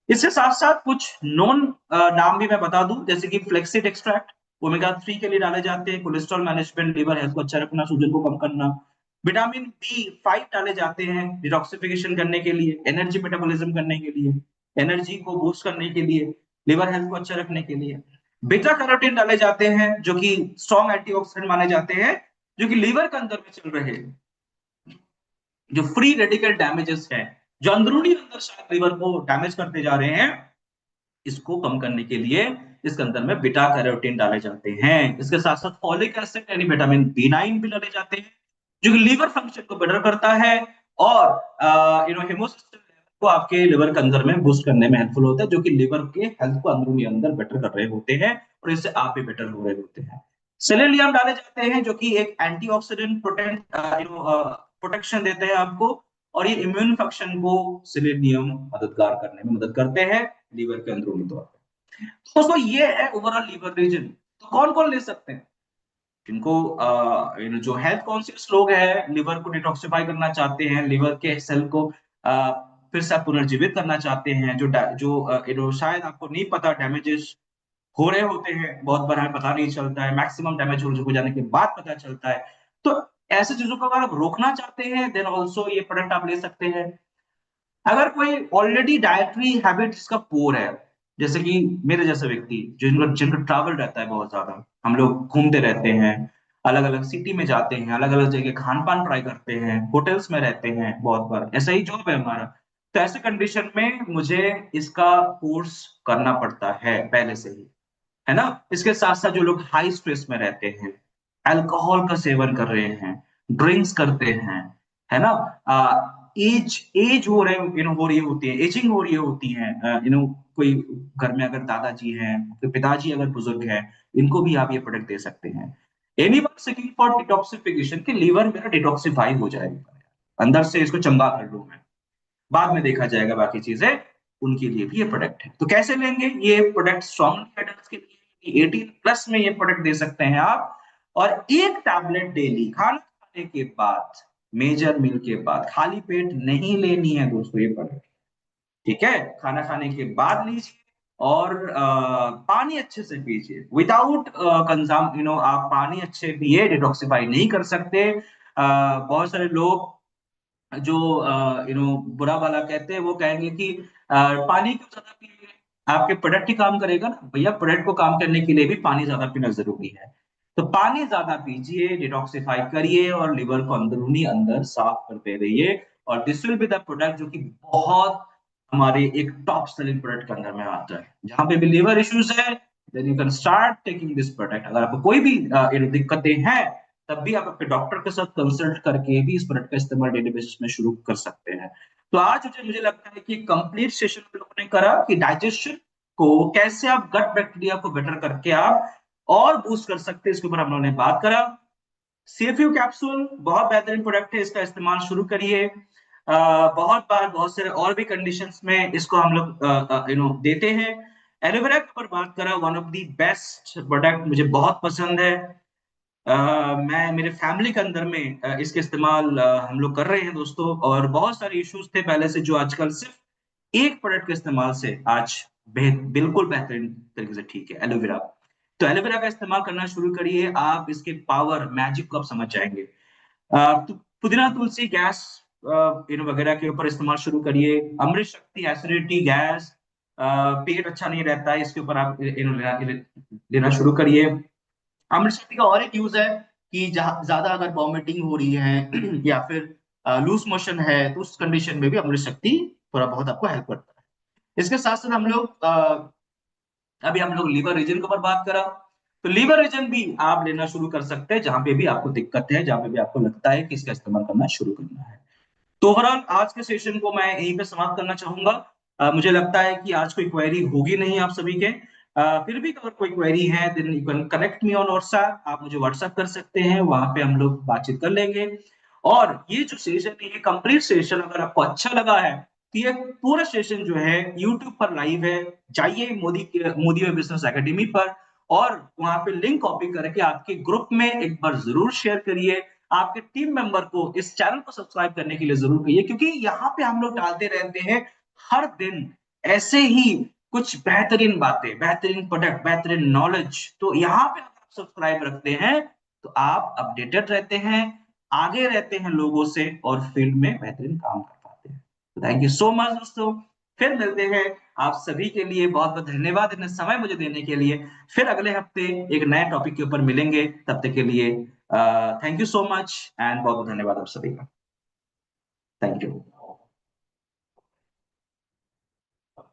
S1: इसके साथ साथ कुछ नॉन नाम भी मैं बता दूं, जैसे कि फ्लेक्सिड एक्सट्रैक्ट ओमेगा 3 के लिए डाले जाते हैं, कोलेस्ट्रॉल मैनेजमेंट, लीवर हेल्थ को अच्छा रखना, सूजन को कम करना। विटामिन बी 5 डाले जाते हैं डिटॉक्सिफिकेशन करने के लिए, एनर्जी मेटाबॉलिज्म करने के लिए, एनर्जी को बूस्ट करने के लिए, लिवर हेल्थ को अच्छा रखने के लिए। बीटा कैरोटीन डाले जाते हैं, जो कि स्ट्रॉन्ग एंटीऑक्सीडेंट माने जाते हैं, जो कि लीवर के अंदर में चल रहे जो फ्री रेडिकल डैमेजेस हैं, जो अंदरूनी अंदर शायद लीवर को डैमेज करते जा रहे हैं, इसको कम करने के लिए इसके अंदर में बीटा कैरोटीन डाले जाते हैं। इसके साथ साथ फॉलिक एसिड यानी विटामिन बी9 भी डाले जाते हैं, जो कि लीवर फंक्शन को बेटर करता है, और हेमोसिस्टम को आपके लिवर के अंदर में बूस्ट करने में हेल्पफुल होता है, जो कि लिवर के हेल्थ को अंदरूनी अंदर बेटर कर रहे होते हैं, और इससे आप भी बेटर हो रहे होते हैं। सेलेनियम डाले जाते हैं, जो कि एक एंटीऑक्सीडेंट प्रोटेक्शन देते हैं आपको, और ये इम्यून फंक्शन को सेलेनियम मददगार करने में मदद करते हैं लीवर के अंदरूनी तौर पे। तो दोस्तों ये है ओवरऑल लीवर रीजन। तो कौन कौन ले सकते हैं, जिनको जो हेल्थ कॉन्शियस लोग हैं, लिवर को डिटॉक्सिफाई करना चाहते हैं, लिवर के सेल को फिर से पुनर्जीवित करना चाहते हैं, जो शायद आपको नहीं पता डैमेजेस हो रहे होते हैं, बहुत बार हमें पता नहीं चलता है, मैक्सिमम डैमेज हो जाने के बाद पता चलता है। तो ऐसे चीजों को अगर आप रोकना चाहते हैं, देन ऑल्सो ये प्रोडक्ट आप ले सकते हैं। अगर कोई ऑलरेडी डाइटरी हैबिट जिसका पोर है, जैसे कि मेरे जैसे व्यक्ति जिनका जिनका ट्रैवल रहता है बहुत ज्यादा, हम लोग घूमते रहते हैं, अलग अलग सिटी में जाते हैं, अलग अलग जगह खान पान ट्राई करते हैं, होटल्स में रहते हैं, बहुत बार ऐसा ही जॉब है हमारा। तो ऐसे कंडीशन में मुझे इसका कोर्स करना पड़ता है पहले से ही, है ना। इसके साथ साथ जो लोग हाई स्ट्रेस में रहते हैं, अल्कोहल का सेवन कर रहे हैं, ड्रिंक्स करते हैं, है ना, एज एज हो रहे हो रही होती है, एजिंग हो रही होती है, कोई घर में अगर दादाजी हैं, कोई पिताजी अगर बुजुर्ग हैं, इनको भी आप ये प्रोडक्ट दे सकते हैं। एनीवन सीकिंग फॉर डिटॉक्सिफिकेशन, कि लीवर मेरा डिटॉक्सिफाई हो जाएगा, अंदर से इसको चंगा कर लूं मैं, बाद में देखा जाएगा बाकी चीजें, उनके लिए भी ये प्रोडक्ट है। तो कैसे लेंगे ये प्रोडक्ट, स्ट्रॉन्ग एडल्ट्स के लिए 18 प्लस में ये प्रोडक्ट दे सकते हैं आप, और एक टैबलेट डेली खाना खाने के बाद, मेजर मील के बाद, खाली पेट नहीं लेनी है दोस्तों ये प्रोडक्ट, ठीक है, खाना खाने के बाद लीजिए, और पानी अच्छे से पीजिए, विदाउट कंजाम आप पानी अच्छे पिए, डिटॉक्सिफाई नहीं कर सकते। बहुत सारे लोग जो बुरा वाला कहते हैं, वो कहेंगे कि पानी क्यों ज्यादा पिए, आपके प्रोडक्ट ही काम करेगा ना भैया, प्रोडक्ट को काम करने के लिए भी पानी ज्यादा पीना जरूरी है। तो पानी ज्यादा पीजिए, डिटॉक्सिफाई करिए और लिवर को अंदरूनी अंदर साफ करते रहिए। और this will be the product जो कि बहुत हमारे एक टॉप सेलिंग प्रोडक्ट के अंदर में आता है। जहां पे भी लिवर इश्यूज है, then you can start taking this product. अगर आपको कोई भी दिक्कतें हैं, तब भी आप अपने डॉक्टर के साथ कंसल्ट करके भी इस प्रोडक्ट का इस्तेमाल डेली बेसिस में शुरू कर सकते हैं। तो आज मुझे लगता है कि कंप्लीट सेशन हम लोगों ने करा कि डाइजेशन को कैसे आप गट बैक्टीरिया को बेटर करके आप और बूस्ट कर सकते हैं, इसके ऊपर हम लोगों ने बात करा। सीएफयू कैप्सूल बहुत बेहतरीन प्रोडक्ट है, इसका इस्तेमाल शुरू करिए। बहुत बार बहुत सारे और भी कंडीशंस में इसको हम लोग देते हैं। एलोवेरा के ऊपर बात करा, one of the best product, मुझे बहुत पसंद है। मैं मेरे फैमिली के अंदर में इसके इस्तेमाल हम लोग कर रहे हैं दोस्तों। और बहुत सारे इश्यूज थे पहले से, जो आजकल सिर्फ एक प्रोडक्ट के इस्तेमाल से आज बिल्कुल बेहतरीन तरीके से ठीक है, एलोवेरा। तो एलोवेरा का इस्तेमाल करना शुरू करिए, आप इसके पावर मैजिक को आप समझ जाएंगे। पुदीना तुलसी गैस वगैरह के ऊपर इस्तेमाल शुरू करिए। अमृत शक्ति एसिडिटी गैस, पेट अच्छा नहीं रहता है, इसके ऊपर आप लेना शुरू करिए। अमृत शक्ति का और एक यूज है कि जहां ज्यादा अगर वॉमिटिंग हो रही है या फिर लूज मोशन है, तो उस कंडीशन में भी अमृत शक्ति थोड़ा बहुत आपको हेल्प करता है। इसके साथ साथ अभी हम लोग लीवर रीजन के ऊपर बात करा। तो लीवर रीजन भी आप लेना शुरू कर सकते हैं, जहां पे भी आपको दिक्कत है, जहां पे भी आपको लगता है कि इसका इस्तेमाल करना शुरू करना है। तो ओवरऑल आज के सेशन को मैं यहीं पे समाप्त करना चाहूंगा। मुझे लगता है कि आज कोई क्वेरी होगी नहीं आप सभी के। फिर भी अगर कोई क्वेरी है, then you can connect me on WhatsApp, आप मुझे व्हाट्सएप कर सकते हैं, वहां पे हम लोग बातचीत कर लेंगे। और ये जो सेशन है, ये कंप्लीट सेशन अगर आपको अच्छा लगा है, तो ये पूरा सेशन जो है यूट्यूब पर लाइव है। जाइए मोदी वे बिजनेस एकेडमी पर, और वहां पे लिंक कॉपी करके आपके ग्रुप में एक बार जरूर शेयर करिए। आपके टीम मेंबर को इस चैनल को सब्सक्राइब करने के लिए जरूर कहिए, क्योंकि यहाँ पे हम लोग डालते रहते हैं हर दिन ऐसे ही कुछ बेहतरीन बातें, बेहतरीन प्रोडक्ट, बेहतरीन नॉलेज। तो यहाँ पे अगर आप सब्सक्राइब रखते हैं, तो आप अपडेटेड रहते हैं, आगे रहते हैं लोगों से, और फील्ड में बेहतरीन काम कर पाते हैं। तो थैंक यू सो मच दोस्तों, फिर मिलते हैं। आप सभी के लिए बहुत बहुत धन्यवाद इतना समय मुझे देने के लिए। फिर अगले हफ्ते एक नए टॉपिक के ऊपर मिलेंगे, तब तक के लिए thank you so much and बहुत बहुत धन्यवाद आप सभी का। Thank you.